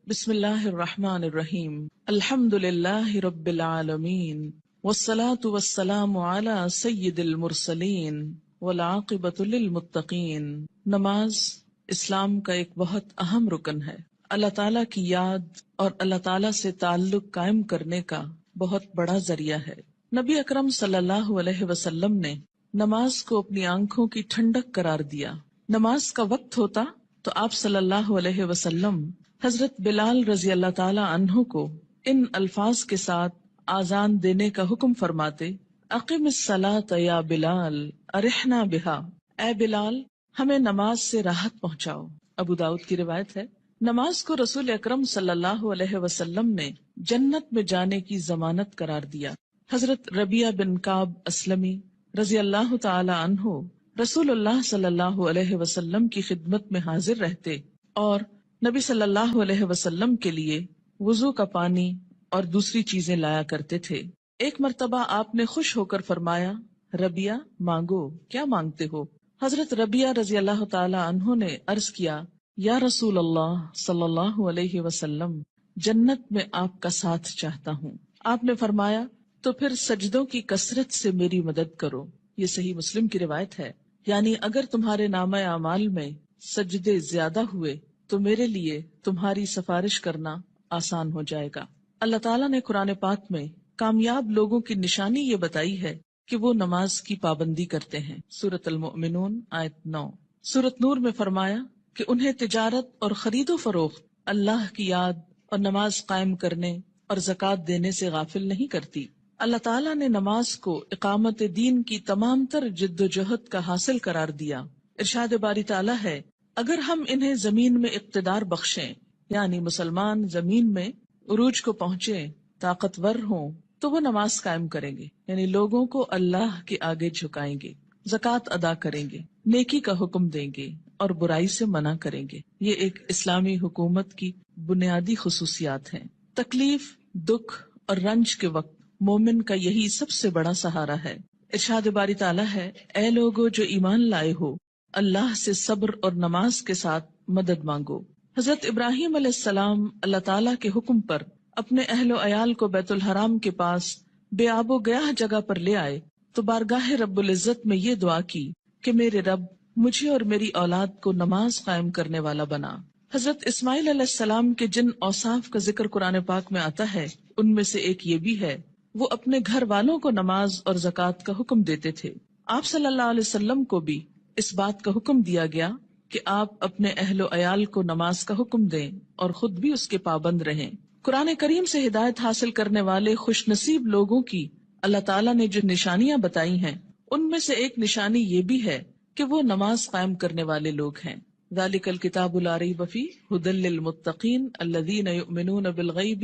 بسم اللہ الرحمن الرحیم الحمد للہ رب العالمین والصلاة والسلام علی سید المرسلین والعاقبۃ للمتقین۔ نماز اسلام کا ایک بہت اہم رکن ہے۔ اللہ تعالیٰ کی یاد اور اللہ تعالیٰ سے تعلق قائم کرنے کا بہت بڑا ذریعہ ہے۔ نبی اکرم صلی اللہ علیہ وسلم نے نماز کو اپنی آنکھوں کی ٹھنڈک قرار دیا۔ نماز کا وقت ہوتا تو آپ صلی اللہ علیہ وسلم حضرت بلال رضی اللہ تعالی عنہ کو ان الفاظ کے ساتھ آذان دینے کا حکم فرماتے: اقم الصلاۃ یا بلال ارحنا بہا، اے بلال ہمیں نماز سے راحت پہنچاؤ۔ ابو داؤد کی روایت ہے۔ نماز کو رسول اکرم صلی اللہ علیہ وسلم نے جنت میں جانے کی ضمانت قرار دیا۔ حضرت ربیعہ بن کعب اسلمی رضی اللہ تعالی عنہ رسول اللہ صلی اللہ علیہ وسلم کی خدمت میں حاضر رہتے اور نبی صلی اللہ علیہ وسلم کے لیے وضو کا پانی اور دوسری چیزیں لایا کرتے تھے۔ ایک مرتبہ آپ نے خوش ہو کر فرمایا: ربیعہ مانگو، کیا مانگتے ہو؟ حضرت ربیعہ رضی اللہ تعالی عنہ نے عرض کیا: یا رسول اللہ صلی اللہ علیہ وسلم، جنت میں آپ کا ساتھ چاہتا ہوں۔ آپ نے فرمایا: تو پھر سجدوں کی کثرت سے میری مدد کرو۔ یہ صحیح مسلم کی روایت ہے۔ یعنی اگر تمہارے نامہ اعمال میں سجدے زیادہ ہوئے تو میرے لیے تمہاری سفارش کرنا آسان ہو جائے گا۔ اللہ تعالیٰ نے قرآن پاک میں کامیاب لوگوں کی نشانی یہ بتائی ہے کہ وہ نماز کی پابندی کرتے ہیں۔ سورۃ المؤمنون آیت 9۔ سورۃ نور میں فرمایا کہ انہیں تجارت اور خرید و فروخت اللہ کی یاد اور نماز قائم کرنے اور زکوٰۃ دینے سے غافل نہیں کرتی۔ اللہ تعالیٰ نے نماز کو اقامت دین کی تمام تر جد و جہد کا حاصل قرار دیا۔ ارشاد باری تعالیٰ ہے: اگر ہم انہیں زمین میں اقتدار بخشیں، یعنی مسلمان زمین میں عروج کو پہنچے، طاقتور ہوں، تو وہ نماز قائم کریں گے، یعنی لوگوں کو اللہ کے آگے جھکائیں گے، زکوٰۃ ادا کریں گے، نیکی کا حکم دیں گے اور برائی سے منع کریں گے۔ یہ ایک اسلامی حکومت کی بنیادی خصوصیات ہیں۔ تکلیف، دکھ اور رنج کے وقت مومن کا یہی سب سے بڑا سہارا ہے۔ ارشاد باری تعالیٰ ہے: اے لوگو جو ایمان لائے ہو، اللہ سے صبر اور نماز کے ساتھ مدد مانگو۔ حضرت ابراہیم علیہ السلام اللہ تعالیٰ کے حکم پر اپنے اہل و عیال کو بیت الحرام کے پاس بے آب و گیاہ جگہ پر لے آئے تو بارگاہ رب العزت میں یہ دعا کی کہ میرے رب مجھے اور میری اولاد کو نماز قائم کرنے والا بنا۔ حضرت اسماعیل علیہ السلام کے جن اوصاف کا ذکر قرآن پاک میں آتا ہے ان میں سے ایک یہ بھی ہے، وہ اپنے گھر والوں کو نماز اور زکوٰۃ کا حکم دیتے تھے۔ آپ صلی اللہ علیہ وسلم کو بھی اس بات کا حکم دیا گیا کہ آپ اپنے اہل و عیال کو نماز کا حکم دیں اور خود بھی اس کے پابند رہیں۔ قرآن کریم سے ہدایت حاصل کرنے والے خوش نصیب لوگوں کی اللہ تعالیٰ نے جو نشانیاں بتائی ہیں ان میں سے ایک نشانی یہ بھی ہے کہ وہ نماز قائم کرنے والے لوگ ہیں۔ ذالک الکتاب لا ریب فیہ ھدی للمتقین الذین یؤمنون بالغیب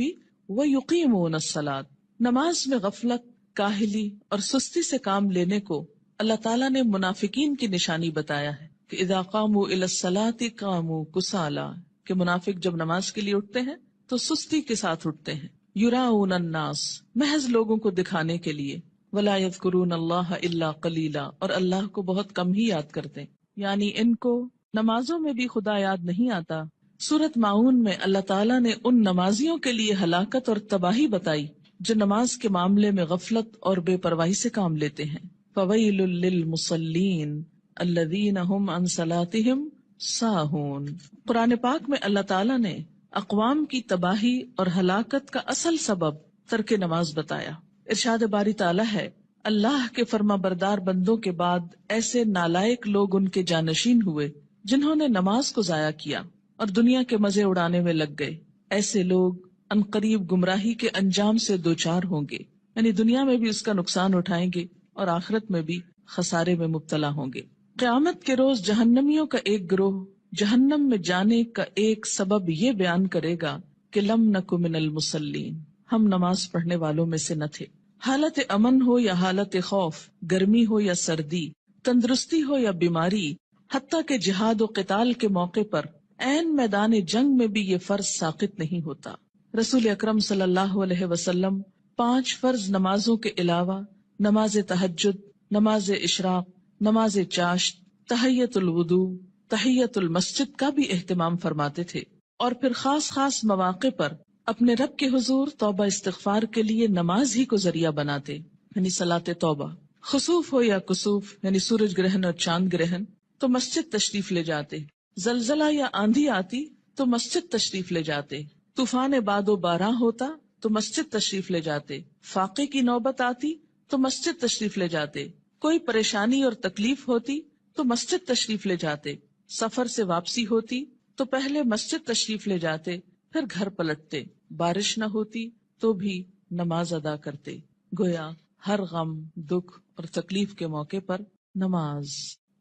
ویقیمون الصلاۃ۔ نماز میں غفلت، کاہلی اور سستی سے کام لینے کو اللہ تعالیٰ نے منافقین کی نشانی بتایا ہے کہ اذا قاموا الی الصلاۃ قاموا کسالی، کہ منافق جب نماز کے لیے اٹھتے ہیں تو سستی کے ساتھ اٹھتے ہیں۔ یراؤن الناس، محض لوگوں کو دکھانے کے لیے، ولا یذکرون اللہ الا قلیلا، اور اللہ کو بہت کم ہی یاد کرتے ہیں، یعنی ان کو نمازوں میں بھی خدا یاد نہیں آتا۔ سورۃ ماعون میں اللہ تعالیٰ نے ان نمازیوں کے لیے ہلاکت اور تباہی بتائی جو نماز کے معاملے میں غفلت اور بے پرواہی سے کام لیتے ہیں۔ فویل للمصلین الذین هم عن صلاتهم ساہون۔ قرآن پاک میں اللہ تعالیٰ نے اقوام کی تباہی اور ہلاکت کا اصل سبب ترک نماز بتایا۔ ارشاد باری تعالیٰ ہے: اللہ کے فرما بردار بندوں کے بعد ایسے نالائق لوگ ان کے جانشین ہوئے جنہوں نے نماز کو ضائع کیا اور دنیا کے مزے اڑانے میں لگ گئے۔ ایسے لوگ عنقریب گمراہی کے انجام سے دوچار ہوں گے، یعنی دنیا میں بھی اس کا نقصان اٹھائیں گے اور آخرت میں بھی خسارے میں مبتلا ہوں گے۔ قیامت کے روز جہنمیوں کا ایک گروہ جہنم میں جانے کا ایک سبب یہ بیان کرے گا کہ لم نک من المصلین، ہم نماز پڑھنے والوں میں سے نہ تھے۔ حالت امن ہو یا حالت خوف، گرمی ہو یا سردی، تندرستی ہو یا بیماری، حتیٰ کہ جہاد و قتال کے موقع پر عین میدان جنگ میں بھی یہ فرض ساقط نہیں ہوتا۔ رسول اکرم صلی اللہ علیہ وسلم 5 فرض نمازوں کے علاوہ نماز تہجد، نماز اشراق، نماز چاشت، تحیت الوضو، تحیت المسجد کا بھی اہتمام فرماتے تھے۔ اور پھر خاص خاص مواقع پر اپنے رب کے حضور توبہ استغفار کے لیے نماز ہی کو ذریعہ بناتے، یعنی صلاۃ توبہ۔ خسوف ہو یا کسوف یعنی سورج گرہن اور چاند گرہن تو مسجد تشریف لے جاتے، زلزلہ یا آندھی آتی تو مسجد تشریف لے جاتے، طوفان باد و باران ہوتا تو مسجد تشریف لے جاتے، فاقے کی نوبت آتی تو مسجد تشریف لے جاتے، کوئی پریشانی اور تکلیف ہوتی تو مسجد تشریف لے جاتے، سفر سے واپسی ہوتی تو پہلے مسجد تشریف لے جاتے پھر گھر پلٹتے، بارش نہ ہوتی تو بھی نماز ادا کرتے۔ گویا ہر غم، دکھ اور تکلیف کے موقع پر نماز۔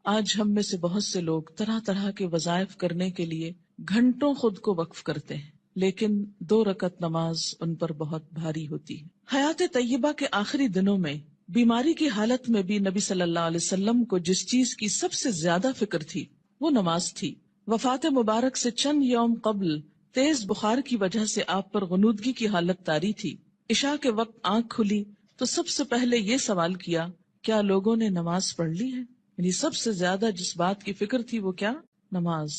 آج ہم میں سے بہت سے لوگ طرح طرح کے وظائف کرنے کے لیے گھنٹوں خود کو وقف کرتے ہیں، لیکن 2 رکعت نماز ان پر بہت بھاری ہوتی ہے۔ حیات طیبہ کے آخری دنوں میں بیماری کی حالت میں بھی نبی صلی اللہ علیہ وسلم کو جس چیز کی سب سے زیادہ فکر تھی وہ نماز تھی۔ وفات مبارک سے چند یوم قبل تیز بخار کی وجہ سے آپ پر غنودگی کی حالت طاری تھی۔ عشاء کے وقت آنکھ کھلی تو سب سے پہلے یہ سوال کیا، کیا لوگوں نے نماز پڑھ لی ہے؟ یعنی سب سے زیادہ جس بات کی فکر تھی وہ کیا؟ نماز۔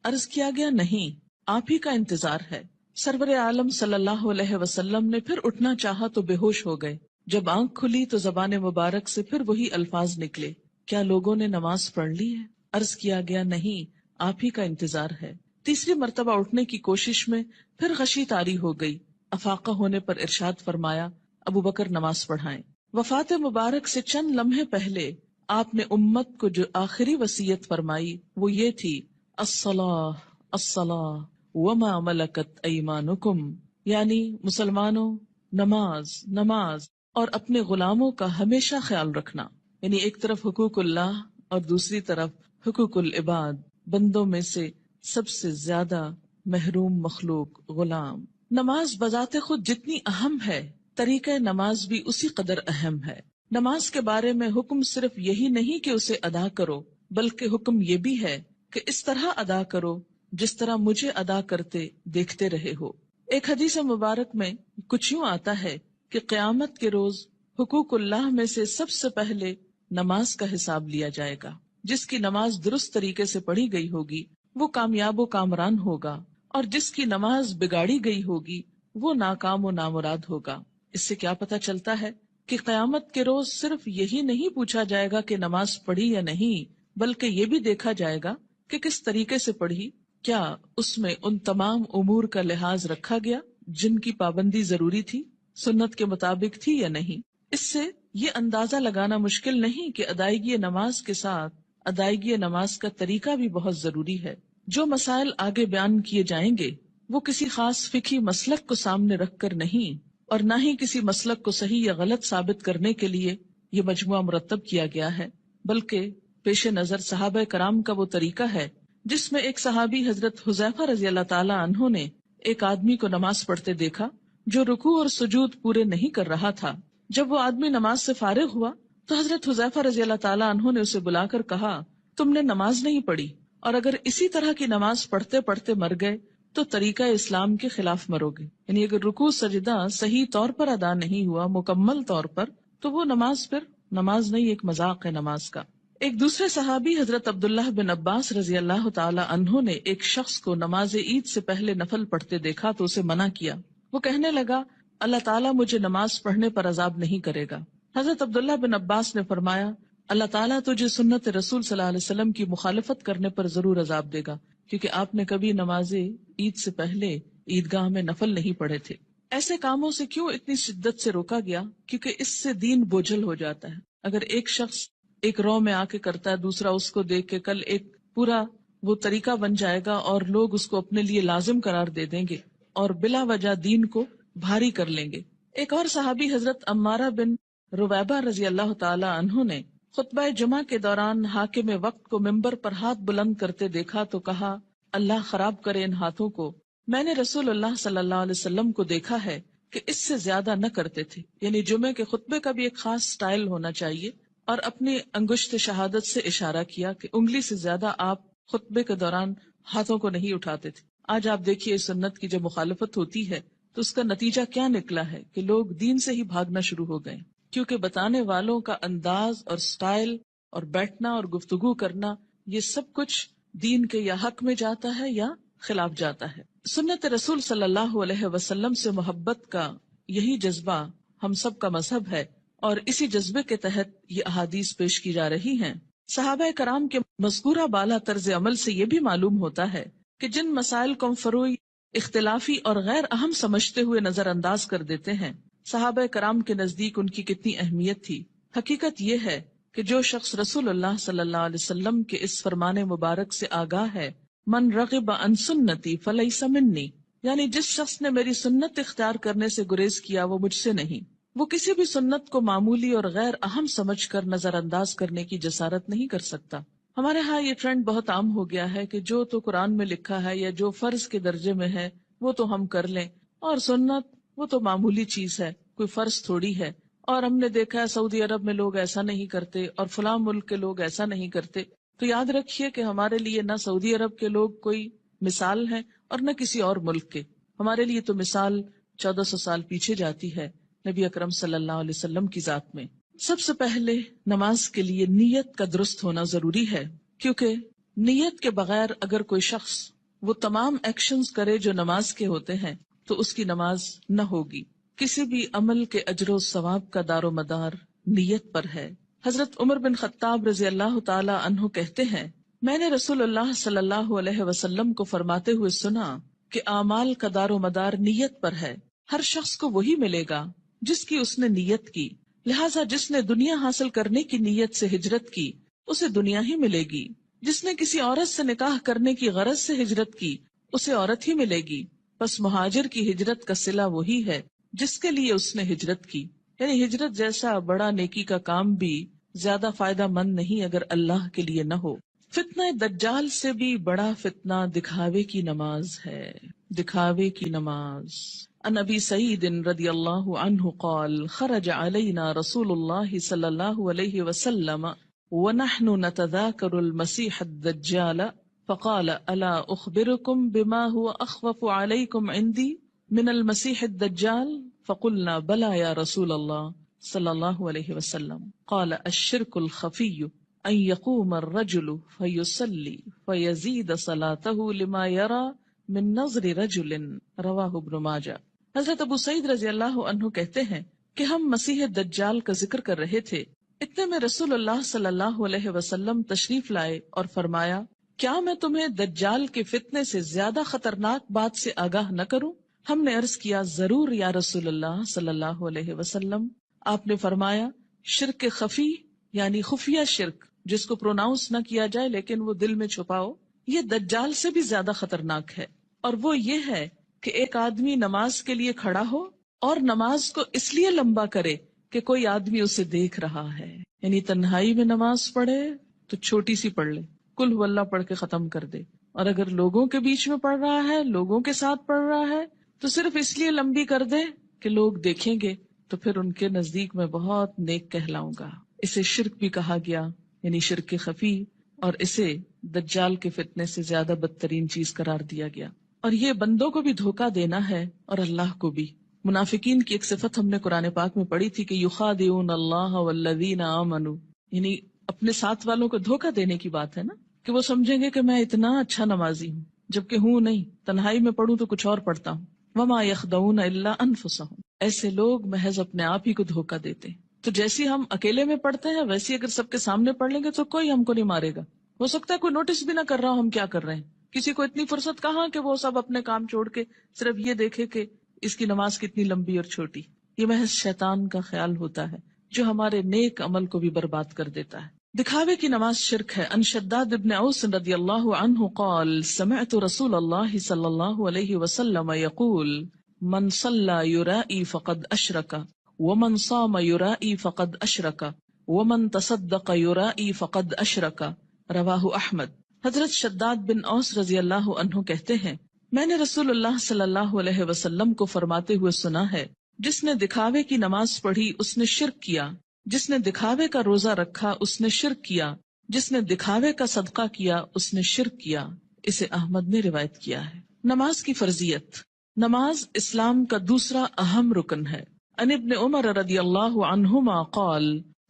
عرض کیا گیا نہیں، آپ ہی کا انتظار ہے۔ سرور عالم صلی اللہ علیہ وسلم نے پھر اٹھنا چاہا تو بے ہوش ہو گئے۔ جب آنکھ کھلی تو زبان مبارک سے پھر وہی الفاظ نکلے، کیا لوگوں نے نماز پڑھ لی ہے؟ عرض کیا گیا نہیں، آپ ہی کا انتظار ہے۔ تیسری مرتبہ اٹھنے کی کوشش میں پھر غشی طاری ہو گئی۔ افاقہ ہونے پر ارشاد فرمایا، ابو بکر نماز پڑھائیں۔ وفات مبارک سے چند لمحے پہلے آپ نے امت کو جو آخری وصیت فرمائی وہ یہ تھی، الصلاۃ الصلاۃ وما ملکت ایمانکم، یعنی مسلمانوں نماز نماز اور اپنے غلاموں کا ہمیشہ خیال رکھنا، یعنی ایک طرف حقوق اللہ اور دوسری طرف حقوق العباد، بندوں میں سے سب سے زیادہ محروم مخلوق غلام۔ نماز بذات خود جتنی اہم ہے، طریقہ نماز بھی اسی قدر اہم ہے۔ نماز کے بارے میں حکم صرف یہی نہیں کہ اسے ادا کرو، بلکہ حکم یہ بھی ہے کہ اس طرح ادا کرو جس طرح مجھے ادا کرتے دیکھتے رہے ہو۔ ایک حدیث مبارک میں کچھ یوں آتا ہے کہ قیامت کے روز حقوق اللہ میں سے سب سے پہلے نماز کا حساب لیا جائے گا۔ جس کی نماز درست طریقے سے پڑھی گئی ہوگی وہ کامیاب و کامران ہوگا، اور جس کی نماز بگاڑی گئی ہوگی وہ ناکام و نامراد ہوگا۔ اس سے کیا پتہ چلتا ہے کہ قیامت کے روز صرف یہی نہیں پوچھا جائے گا کہ نماز پڑھی یا نہیں، بلکہ یہ بھی دیکھا جائے گا کہ کس طریقے سے پڑھی، کیا اس میں ان تمام امور کا لحاظ رکھا گیا جن کی پابندی ضروری تھی، سنت کے مطابق تھی یا نہیں۔ اس سے یہ اندازہ لگانا مشکل نہیں کہ ادائیگی نماز کے ساتھ ادائیگی نماز کا طریقہ بھی بہت ضروری ہے۔ جو مسائل آگے بیان کیے جائیں گے وہ کسی خاص فقہی مسلک کو سامنے رکھ کر نہیں، اور نہ ہی کسی مسلک کو صحیح یا غلط ثابت کرنے کے لیے یہ مجموعہ مرتب کیا گیا ہے، بلکہ پیش نظر صحابہ کرام کا وہ طریقہ ہے جس میں ایک صحابی حضرت حذیفہ رضی اللہ تعالی عنہ نے ایک آدمی کو نماز پڑھتے دیکھا جو رکوع اور سجود پورے نہیں کر رہا تھا۔ جب وہ آدمی نماز سے فارغ ہوا تو حضرت حذیفہ رضی اللہ تعالی عنہ نے اسے بلا کر کہا، تم نے نماز نہیں پڑھی، اور اگر اسی طرح کی نماز پڑھتے پڑھتے مر گئے تو طریقہ اسلام کے خلاف مرو گے۔ یعنی اگر رکوع سجدہ صحیح طور پر ادا نہیں ہوا مکمل طور پر تو وہ نماز پھر نماز نہیں، ایک مذاق ہے نماز کا۔ ایک دوسرے صحابی حضرت عبداللہ بن عباس رضی اللہ تعالی عنہ نے ایک شخص کو نماز عید سے پہلے نفل پڑھتے دیکھا تو اسے منع کیا۔ وہ کہنے لگا، اللہ تعالیٰ مجھے نماز پڑھنے پر عذاب نہیں کرے گا۔ حضرت عبداللہ بن عباس نے فرمایا، اللہ تعالیٰ تجھے سنت رسول صلی اللہ علیہ وسلم کی مخالفت کرنے پر ضرور عذاب دے گا، کیونکہ آپ نے کبھی نماز عید سے پہلے عیدگاہ میں نفل نہیں پڑھے تھے۔ ایسے کاموں سے کیوں اتنی شدت سے روکا گیا؟ کیونکہ اس سے دین بوجھل ہو جاتا ہے۔ اگر ایک شخص ایک رو میں آ کے کرتا ہے، دوسرا اس کو دیکھ کے کل ایک پورا وہ طریقہ بن جائے گا اور لوگ اس کو اپنے لیے لازم قرار دے دیں گے اور بلا وجہ دین کو بھاری کر لیں گے۔ ایک اور صحابی حضرت عمارہ بن رویبہ رضی اللہ تعالی عنہ نے خطبہ جمعہ کے دوران حاکم وقت کو ممبر پر ہاتھ بلند کرتے دیکھا تو کہا، اللہ خراب کرے ان ہاتھوں کو، میں نے رسول اللہ صلی اللہ علیہ وسلم کو دیکھا ہے کہ اس سے زیادہ نہ کرتے تھے۔ یعنی جمعے کے خطبے کا بھی ایک خاص سٹائل ہونا چاہیے، اور اپنی انگشت شہادت سے اشارہ کیا کہ انگلی سے زیادہ آپ خطبے کے دوران ہاتھوں کو نہیں اٹھاتے تھے۔ آج آپ دیکھیے سنت کی جو مخالفت ہوتی ہے تو اس کا نتیجہ کیا نکلا ہے کہ لوگ دین سے ہی بھاگنا شروع ہو گئے، کیونکہ بتانے والوں کا انداز اور سٹائل اور بیٹھنا اور گفتگو کرنا یہ سب کچھ دین کے یا حق میں جاتا ہے یا خلاف جاتا ہے۔ سنت رسول صلی اللہ علیہ وسلم سے محبت کا یہی جذبہ ہم سب کا مذہب ہے، اور اسی جذبے کے تحت یہ احادیث پیش کی جا رہی ہیں۔ صحابہ کرام کے مذکورہ بالا طرز عمل سے یہ بھی معلوم ہوتا ہے کہ جن مسائل کو ہم فروعی، اختلافی اور غیر اہم سمجھتے ہوئے نظر انداز کر دیتے ہیں، صحابہ کرام کے نزدیک ان کی کتنی اہمیت تھی۔ حقیقت یہ ہے کہ جو شخص رسول اللہ صلی اللہ علیہ وسلم کے اس فرمان مبارک سے آگاہ ہے، من رغب عن سنتی فلیس منی، یعنی جس شخص نے میری سنت اختیار کرنے سے گریز کیا وہ مجھ سے نہیں، وہ کسی بھی سنت کو معمولی اور غیر اہم سمجھ کر نظر انداز کرنے کی جسارت نہیں کر سکتا۔ ہمارے ہاں یہ ٹرینڈ بہت عام ہو گیا ہے کہ جو تو قرآن میں لکھا ہے یا جو فرض کے درجے میں ہے وہ تو ہم کر لیں، اور سنت وہ تو معمولی چیز ہے، کوئی فرض تھوڑی ہے۔ اور ہم نے دیکھا ہے سعودی عرب میں لوگ ایسا نہیں کرتے اور فلاں ملک کے لوگ ایسا نہیں کرتے۔ تو یاد رکھیے کہ ہمارے لیے نہ سعودی عرب کے لوگ کوئی مثال ہیں اور نہ کسی اور ملک کے، ہمارے لیے تو مثال 1400 سال پیچھے جاتی ہے نبی اکرم صلی اللہ علیہ وسلم کی ذات میں۔ سب سے پہلے نماز کے لیے نیت کا درست ہونا ضروری ہے، کیونکہ نیت کے بغیر اگر کوئی شخص وہ تمام ایکشنز کرے جو نماز کے ہوتے ہیں تو اس کی نماز نہ ہوگی۔ کسی بھی عمل کے اجر و ثواب کا دار و مدار نیت پر ہے۔ حضرت عمر بن خطاب رضی اللہ تعالی عنہ کہتے ہیں، میں نے رسول اللہ صلی اللہ علیہ وسلم کو فرماتے ہوئے سنا کہ اعمال کا دار و مدار نیت پر ہے، ہر شخص کو وہی ملے گا جس کی اس نے نیت کی، لہٰذا جس نے دنیا حاصل کرنے کی نیت سے ہجرت کی اسے دنیا ہی ملے گی، جس نے کسی عورت سے نکاح کرنے کی غرض سے ہجرت کی اسے عورت ہی ملے گی، بس مہاجر کی ہجرت کا صلہ وہی ہے جس کے لیے اس نے ہجرت کی۔ یعنی ہجرت جیسا بڑا نیکی کا کام بھی زیادہ فائدہ مند نہیں اگر اللہ کے لیے نہ ہو۔ فتنہ دجال سے بھی بڑا فتنہ دکھاوے کی نماز ہے، دکھاوے کی نماز۔ عن ابی سعید رضی اللہ عنہ قال خرج علینا رسول اللہ صلی اللہ علیہ وسلم ونحن نتذاکر المسیح الدجال فقال الا اخبرکم بما هو اخوف علیکم عندی من المسیح الدجال فقلنا بلا یا رسول اللہ صلی اللہ علیہ وسلم قال الشرک الخفی ان يقوم الرجل فيصلي فيزيد صلاته لما يرى من نظر رجل رواہ ابن ماجہ۔ حضرت ابو سعید رضی اللہ عنہ کہتے ہیں کہ ہم مسیح دجال کا ذکر کر رہے تھے، اتنے میں رسول اللہ صلی اللہ علیہ وسلم تشریف لائے اور فرمایا، کیا میں تمہیں دجال کے فتنے سے زیادہ خطرناک بات سے آگاہ نہ کروں؟ ہم نے عرض کیا، ضرور یا رسول اللہ صلی اللہ علیہ وسلم۔ آپ نے فرمایا، شرک خفی یعنی خفیہ شرک جس کو پروناؤنس نہ کیا جائے لیکن وہ دل میں چھپاؤ، یہ دجال سے بھی زیادہ خطرناک ہے، اور وہ یہ ہے کہ ایک آدمی نماز کے لیے کھڑا ہو اور نماز کو اس لیے لمبا کرے کہ کوئی آدمی اسے دیکھ رہا ہے، یعنی تنہائی میں نماز پڑھے تو چھوٹی سی پڑھ لے، قل هو اللہ پڑھ کے ختم کر دے، اور اگر لوگوں کے بیچ میں پڑھ رہا ہے، لوگوں کے ساتھ پڑھ رہا ہے تو صرف اس لیے لمبی کر دے کہ لوگ دیکھیں گے تو پھر ان کے نزدیک میں بہت نیک کہلاؤں گا۔ اسے شرک بھی کہا گیا، یعنی شرک خفی، اور اسے دجال کے فتنے سے زیادہ بدترین چیز قرار دیا گیا۔ اور یہ بندوں کو بھی دھوکہ دینا ہے اور اللہ کو بھی۔ منافقین کی ایک صفت ہم نے قرآن پاک میں پڑھی تھی کہ یخادعون اللہ والذین آمنوا، یعنی اپنے ساتھ والوں کو دھوکہ دینے کی بات ہے نا، کہ وہ سمجھیں گے کہ میں اتنا اچھا نمازی ہوں جبکہ ہوں نہیں، تنہائی میں پڑھوں تو کچھ اور پڑھتا ہوں۔ وما یخدعون الا انفسهم، ایسے لوگ محض اپنے آپ ہی کو دھوکہ دیتے ہیں۔ تو جیسی ہم اکیلے میں پڑھتے ہیں ویسی اگر سب کے سامنے پڑھ لیں گے تو کوئی ہم کو نہیں مارے گا، ہو سکتا ہے کوئی نوٹس بھی نہ کر رہا ہو ہم کیا کر رہے ہیں، کسی کو اتنی فرصت کہاں کہ وہ سب اپنے کام چھوڑ کے صرف یہ دیکھے کہ اس کی نماز کتنی لمبی اور چھوٹی۔ یہ محض شیطان کا خیال ہوتا ہے جو ہمارے نیک عمل کو بھی برباد کر دیتا ہے۔ دکھاوے کی نماز شرک ہے۔ ان شداد ابن اوس رضی اللہ عنہ قال سمعت رسول اللہ صلی اللہ علیہ وسلم یقول من صلی یرائی فقد اشرک ومن صام یرائی فقد اشرک ومن تصدق یرائی فقد اشرک، رواہ احمد۔ حضرت شداد بن اوس رضی اللہ عنہ کہتے ہیں، میں نے رسول اللہ صلی اللہ علیہ وسلم کو فرماتے ہوئے سنا ہے، جس نے دکھاوے کی نماز پڑھی اس نے شرک کیا، جس نے دکھاوے کا روزہ رکھا اس نے شرک کیا، جس نے دکھاوے کا صدقہ کیا اس نے شرک کیا۔ اسے احمد نے روایت کیا ہے۔ نماز کی فرضیت۔ نماز اسلام کا دوسرا اہم رکن ہے۔ عن ابن عمر رضی اللہ عنہما قال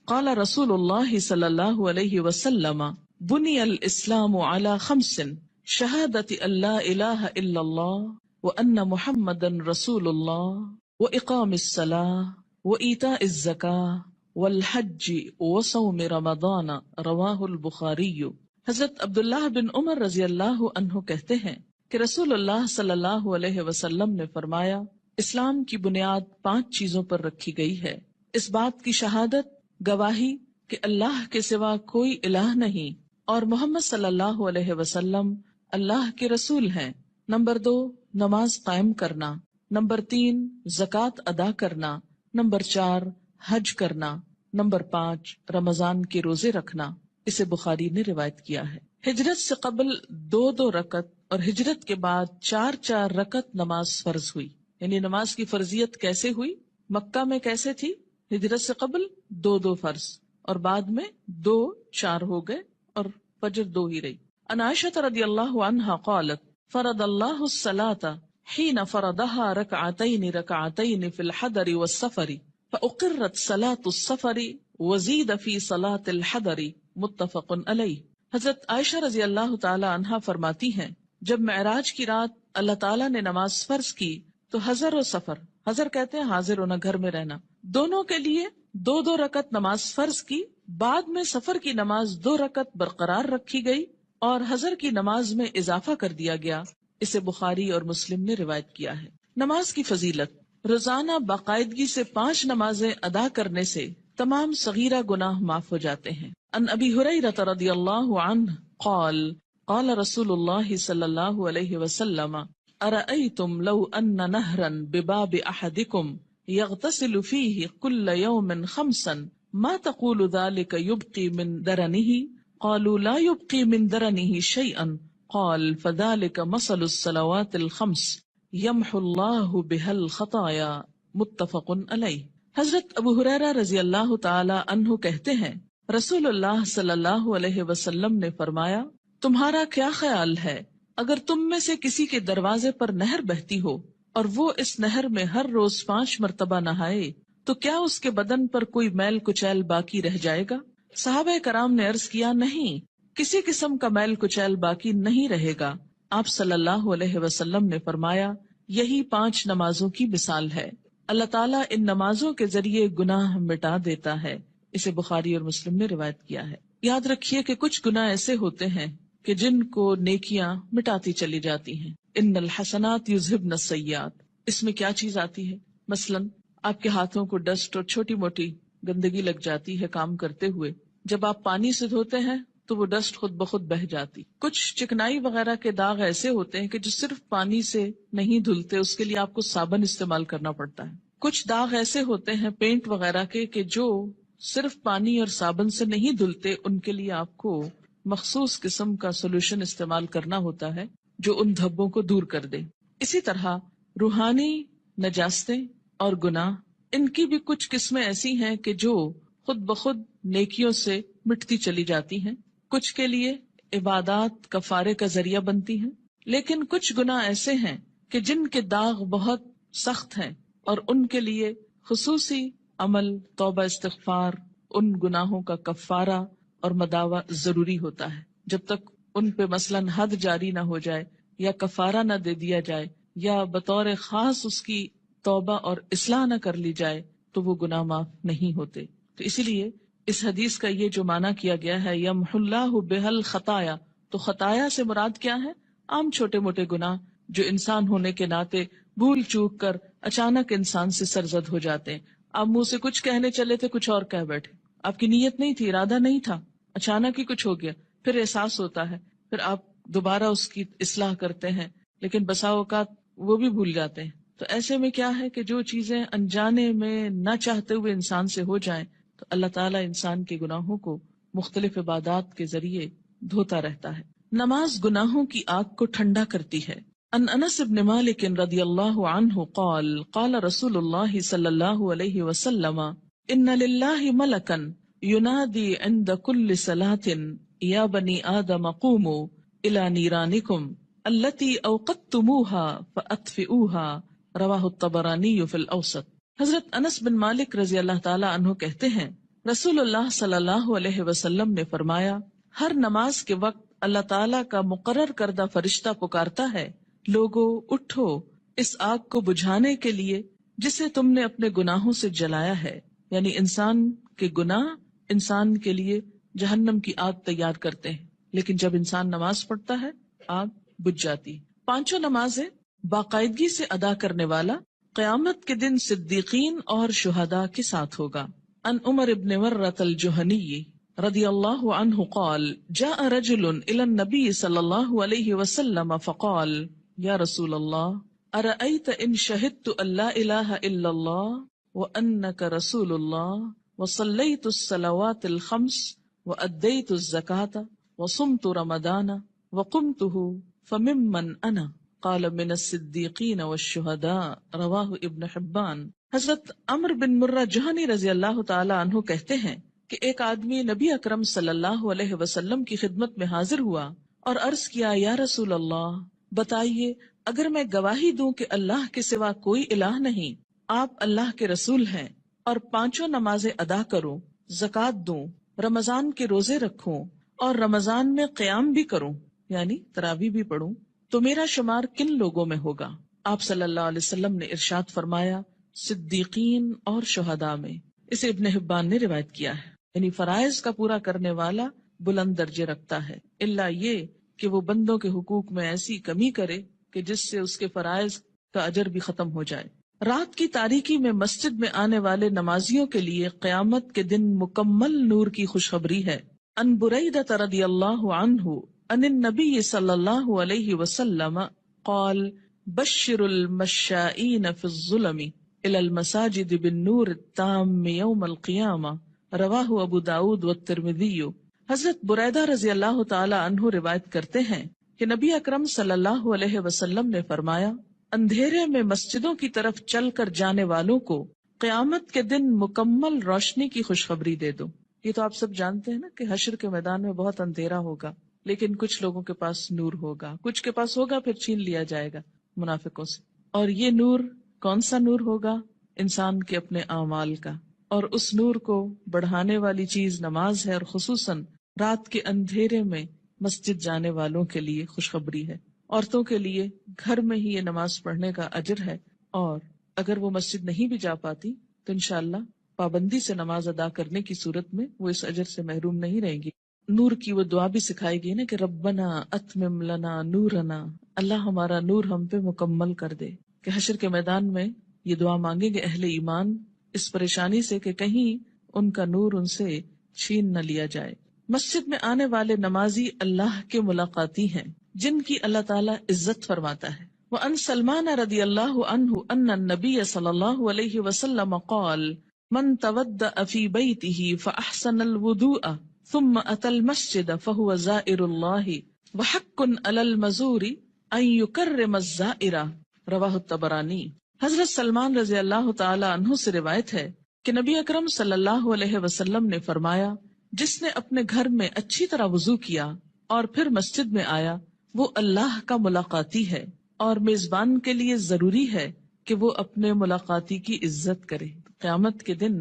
قال رسول اللہ صلی اللہ علیہ وسلم بنی الاسلام علی خمس شہادت اللہ الہ الا اللہ وان محمدن رسول اللہ واقام الصلاۃ وایتاء الزکاۃ والحج وصوم رمضان رواہ البخاری۔ حضرت عبداللہ بن عمر رضی اللہ عنہ کہتے ہیں کہ رسول اللہ صلی اللہ علیہ وسلم نے فرمایا، اسلام کی بنیاد 5 چیزوں پر رکھی گئی ہے، اس بات کی شہادت، گواہی کہ اللہ کے سوا کوئی الہ نہیں اور محمد صلی اللہ علیہ وسلم اللہ کے رسول ہیں، نمبر 2 نماز قائم کرنا، نمبر 3 زکوٰۃ ادا کرنا، نمبر 4 حج کرنا، نمبر 5 رمضان کے روزے رکھنا۔ اسے بخاری نے روایت کیا ہے۔ ہجرت سے قبل 2 رکعت اور ہجرت کے بعد 4 رکعت نماز فرض ہوئی، یعنی نماز کی فرضیت کیسے ہوئی؟ مکہ میں کیسے تھی؟ ہجرت سے قبل 2 فرض اور بعد میں 4 ہو گئے اور فجر 2 ہی رہی۔ عن عائشہ رضی اللہ عنہا قالت فرض اللہ الصلاۃ حین فرضها رکعتین فی الحضر والسفر فاقرت صلاۃ السفر وزید فی صلاۃ الحضر متفق علیہ۔ حضرت عائشہ رضی اللہ تعالی عنہا فرماتی ہیں، جب معراج کی رات اللہ تعالیٰ نے نماز فرض کی تو حضر و سفر، حضر کہتے ہیں حاضر ہونا، گھر میں رہنا، دونوں کے لیے 2 رکعت نماز فرض کی، بعد میں سفر کی نماز 2 رکعت برقرار رکھی گئی اور حضر کی نماز میں اضافہ کر دیا گیا۔ اسے بخاری اور مسلم نے روایت کیا ہے۔ نماز کی فضیلت، روزانہ باقاعدگی سے 5 نمازیں ادا کرنے سے تمام صغیرہ گناہ معاف ہو جاتے ہیں۔ عن ابی ہریرہ رضی اللہ عنہ قال قال رسول اللہ صلی اللہ علیہ وسلم ارأیتم لو ان نہرا بباب احدکم یغتسل فیہ کل یوم 5 ما تقول ذلك یبقی من درنہ قالوا لا یبقی من درنہ شیئا قال فذلك مثل الصلوات الخمس یمحو اللہ بها الخطایا متفق علیہ۔ حضرت ابو ہریرہ رضی اللہ تعالی عنہ کہتے ہیں، رسول اللہ صلی اللہ علیہ وسلم نے فرمایا، تمہارا کیا خیال ہے اگر تم میں سے کسی کے دروازے پر نہر بہتی ہو اور وہ اس نہر میں ہر روز 5 مرتبہ نہائے تو کیا اس کے بدن پر کوئی میل کچیل باقی رہ جائے گا؟ صحابہ کرام نے عرض کیا، نہیں، کسی قسم کا میل کچیل باقی نہیں رہے گا۔ آپ صلی اللہ علیہ وسلم نے فرمایا، یہی 5 نمازوں کی مثال ہے، اللہ تعالیٰ ان نمازوں کے ذریعے گناہ مٹا دیتا ہے۔ اسے بخاری اور مسلم نے روایت کیا ہے۔ یاد رکھیے کہ کچھ گناہ ایسے ہوتے ہیں کہ جن کو نیکیاں مٹاتی چلی جاتی ہیں۔ ان الحسنات یذہبن السیئات، اس میں کیا چیز آتی ہے؟ مثلا آپ کے ہاتھوں کو ڈسٹ اور چھوٹی موٹی گندگی لگ جاتی ہے کام کرتے ہوئے، جب آپ پانی سے دھوتے ہیں تو وہ ڈسٹ خود بخود بہہ جاتی۔ کچھ چکنائی وغیرہ کے داغ ایسے ہوتے ہیں کہ جو صرف پانی سے نہیں دھلتے، اس کے لیے آپ کو صابن استعمال کرنا پڑتا ہے۔ کچھ داغ ایسے ہوتے ہیں پینٹ وغیرہ کے کہ جو صرف پانی اور صابن سے نہیں دھلتے، ان کے لیے آپ کو مخصوص قسم کا سولوشن استعمال کرنا ہوتا ہے جو ان دھبوں کو دور کر دے۔ اسی طرح روحانی نجاستیں اور گناہ، ان کی بھی کچھ قسمیں ایسی ہیں کہ جو خود بخود نیکیوں سے مٹتی چلی جاتی ہیں، کچھ کے لیے عبادات کفارے کا ذریعہ بنتی ہیں، لیکن کچھ گناہ ایسے ہیں کہ جن کے داغ بہت سخت ہیں اور ان کے لیے خصوصی عمل، توبہ، استغفار، ان گناہوں کا کفارہ اور مداوع ضروری ہوتا ہے۔ جب تک ان پہ مثلاً حد جاری نہ ہو جائے یا کفارہ نہ دے دیا جائے یا بطور خاص اس کی توبہ اور اصلاح نہ کر لی جائے تو وہ گناہ معاف نہیں ہوتے۔ تو اسی لیے اس حدیث کا یہ جو معنی کیا گیا ہے یمحو اللہ بها الخطایا، تو خطایا سے مراد کیا ہے؟ عام چھوٹے موٹے گناہ جو انسان ہونے کے ناطے بھول چوک کر اچانک انسان سے سرزد ہو جاتے ہیں۔ آپ منہ سے کچھ کہنے چلے تھے، کچھ اور کہہ بیٹھے، آپ کی نیت نہیں تھی، ارادہ نہیں تھا، اچانک ہی کچھ ہو گیا، پھر احساس ہوتا ہے، پھر آپ دوبارہ اس کی اصلاح کرتے ہیں، لیکن بسا اوقات وہ بھی بھول جاتے ہیں۔ تو ایسے میں کیا ہے کہ جو چیزیں انجانے میں نہ چاہتے ہوئے انسان سے ہو جائیں تو اللہ تعالیٰ انسان کے گناہوں کو مختلف عبادات کے ذریعے دھوتا رہتا ہے۔ نماز گناہوں کی آگ کو ٹھنڈا کرتی ہے۔ عن انس بن مالک رضی اللہ عنہ قال قال رسول اللہ صلی اللہ علیہ وسلم ان للہ ملکا ینادی عند کل صلاة یا بنی آدم قوموا الى نیرانکم التی اوقدتموها فاطفئوها رواہ الطبرانی فی الاوسط۔ حضرت انس بن مالک رضی اللہ تعالی عنہ کہتے ہیں، رسول اللہ صلی اللہ علیہ وسلم نے فرمایا، ہر نماز کے وقت اللہ تعالیٰ کا مقرر کردہ فرشتہ پکارتا ہے، لوگو اٹھو اس آگ کو بجھانے کے لیے جسے تم نے اپنے گناہوں سے جلایا ہے. یعنی انسان کے گناہ انسان کے لیے جہنم کی آگ تیار کرتے ہیں، لیکن جب انسان نماز پڑھتا ہے آگ بجھ جاتی. 5 نمازیں باقاعدگی سے ادا کرنے والا قیامت کے دن صدیقین اور شہداء کے ساتھ ہوگا. ان عمر ابن مرۃ الجہنی رضی اللہ عنہ قال جاء رجل الى النبي صلی اللہ علیہ وسلم فقال یا رسول اللہ ارأیت ان شہدت ان لا الہ الا اللہ وانک رسول اللہ وصلیت الصلوات الخمس وادیت الزکاة وصمت رمضان وقمته فممن انا قال من الصدیقین والشہداء رواہ ابن حبان. حضرت عمر بن مرہ جہنی رضی اللہ تعالی عنہ کہتے ہیں کہ ایک آدمی نبی اکرم صلی اللہ علیہ وسلم کی خدمت میں حاضر ہوا اور عرض کیا یا رسول اللہ بتائیے اگر میں گواہی دوں کہ اللہ کے سوا کوئی الہ نہیں، آپ اللہ کے رسول ہیں، اور 5 نمازیں ادا کروں، زکوٰۃ دوں، رمضان کے روزے رکھوں اور رمضان میں قیام بھی کروں یعنی تراویح بھی پڑھوں، تو میرا شمار کن لوگوں میں ہوگا؟ آپ صلی اللہ علیہ وسلم نے ارشاد فرمایا صدیقین اور شہداء میں. اسے ابن حبان نے روایت کیا ہے. یعنی فرائض کا پورا کرنے والا بلند درجے رکھتا ہے، الا یہ کہ وہ بندوں کے حقوق میں ایسی کمی کرے کہ جس سے اس کے فرائض کا اجر بھی ختم ہو جائے. رات کی تاریکی میں مسجد میں آنے والے نمازیوں کے لیے قیامت کے دن مکمل نور کی خوشخبری ہے. ان بریدہ رضی اللہ عنہ ان النبی صلی اللہ علیہ وسلم قال بشر المشائین فی الظلم الى المساجد بالنور التام یوم القیامہ رواہ ابو داود والترمذی. حضرت بریدہ رضی اللہ تعالی عنہ روایت کرتے ہیں کہ نبی اکرم صلی اللہ علیہ وسلم نے فرمایا اندھیرے میں مسجدوں کی طرف چل کر جانے والوں کو قیامت کے دن مکمل روشنی کی خوشخبری دے دو. یہ تو آپ سب جانتے ہیں نا کہ حشر کے میدان میں بہت اندھیرا ہوگا، لیکن کچھ لوگوں کے پاس نور ہوگا، کچھ کے پاس ہوگا پھر چھین لیا جائے گا منافقوں سے. اور یہ نور کون سا نور ہوگا؟ انسان کے اپنے اعمال کا. اور اس نور کو بڑھانے والی چیز نماز ہے، اور خصوصاً رات کے اندھیرے میں مسجد جانے والوں کے لیے خوشخبری ہے. عورتوں کے لیے گھر میں ہی یہ نماز پڑھنے کا اجر ہے، اور اگر وہ مسجد نہیں بھی جا پاتی تو انشاءاللہ پابندی سے نماز ادا کرنے کی صورت میں وہ اس اجر سے محروم نہیں رہیں گی. نور کی وہ دعا بھی سکھائی گئی نا کہ ربنا اتمم لنا نورنا، اللہ ہمارا نور ہم پہ مکمل کر دے. کہ حشر کے میدان میں یہ دعا مانگیں گے اہل ایمان اس پریشانی سے کہ کہیں ان کا نور ان سے چھین نہ لیا جائے. مسجد میں آنے والے نمازی اللہ کے ملاقاتی ہیں جن کی اللہ تعالیٰ عزت فرماتا ہے. وَأَن سلمان رضی اللہ عنہ ان النبی صلی اللہ علیہ وسلم قال من تودأ فی بیتہ فاحسن الوضوء ثم اتى المسجد فهو زائر اللہ وحق علی المزور ان یکرم الزائر رواہ الطبرانی. حضرت سلمان رضی اللہ تعالی عنہ سے روایت ہے کہ نبی اکرم صلی اللہ علیہ وسلم نے فرمایا جس نے اپنے گھر میں اچھی طرح وضو کیا اور پھر مسجد میں آیا وہ اللہ کا ملاقاتی ہے، اور میزبان کے لیے ضروری ہے کہ وہ اپنے ملاقاتی کی عزت کرے. قیامت کے دن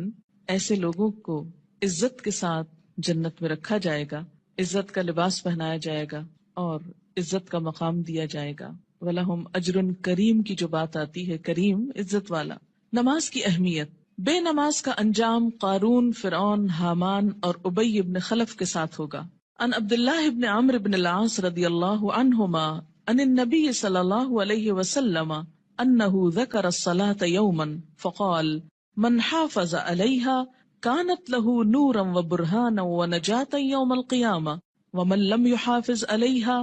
ایسے لوگوں کو عزت کے ساتھ جنت میں رکھا جائے گا، عزت کا لباس پہنایا جائے گا اور عزت کا مقام دیا جائے گا. وَلَهُمْ أَجْرٌ کریم کی جو بات آتی ہے، کریم عزت والا. نماز کی اہمیت. بے نماز کا انجام قارون، فرعون، حامان اور ابی ابن خلف کے ساتھ ہوگا. ان عبداللہ ابن عمرو ابن العاص رضی اللہ عنہما ان النبی صلی اللہ علیہ وسلم انہ ذکر الصلاة یوما فقال من حافظ علیہا كانت له نورا وبرهانا ونجاة يوم القيامة ومن لم يحافظ عليها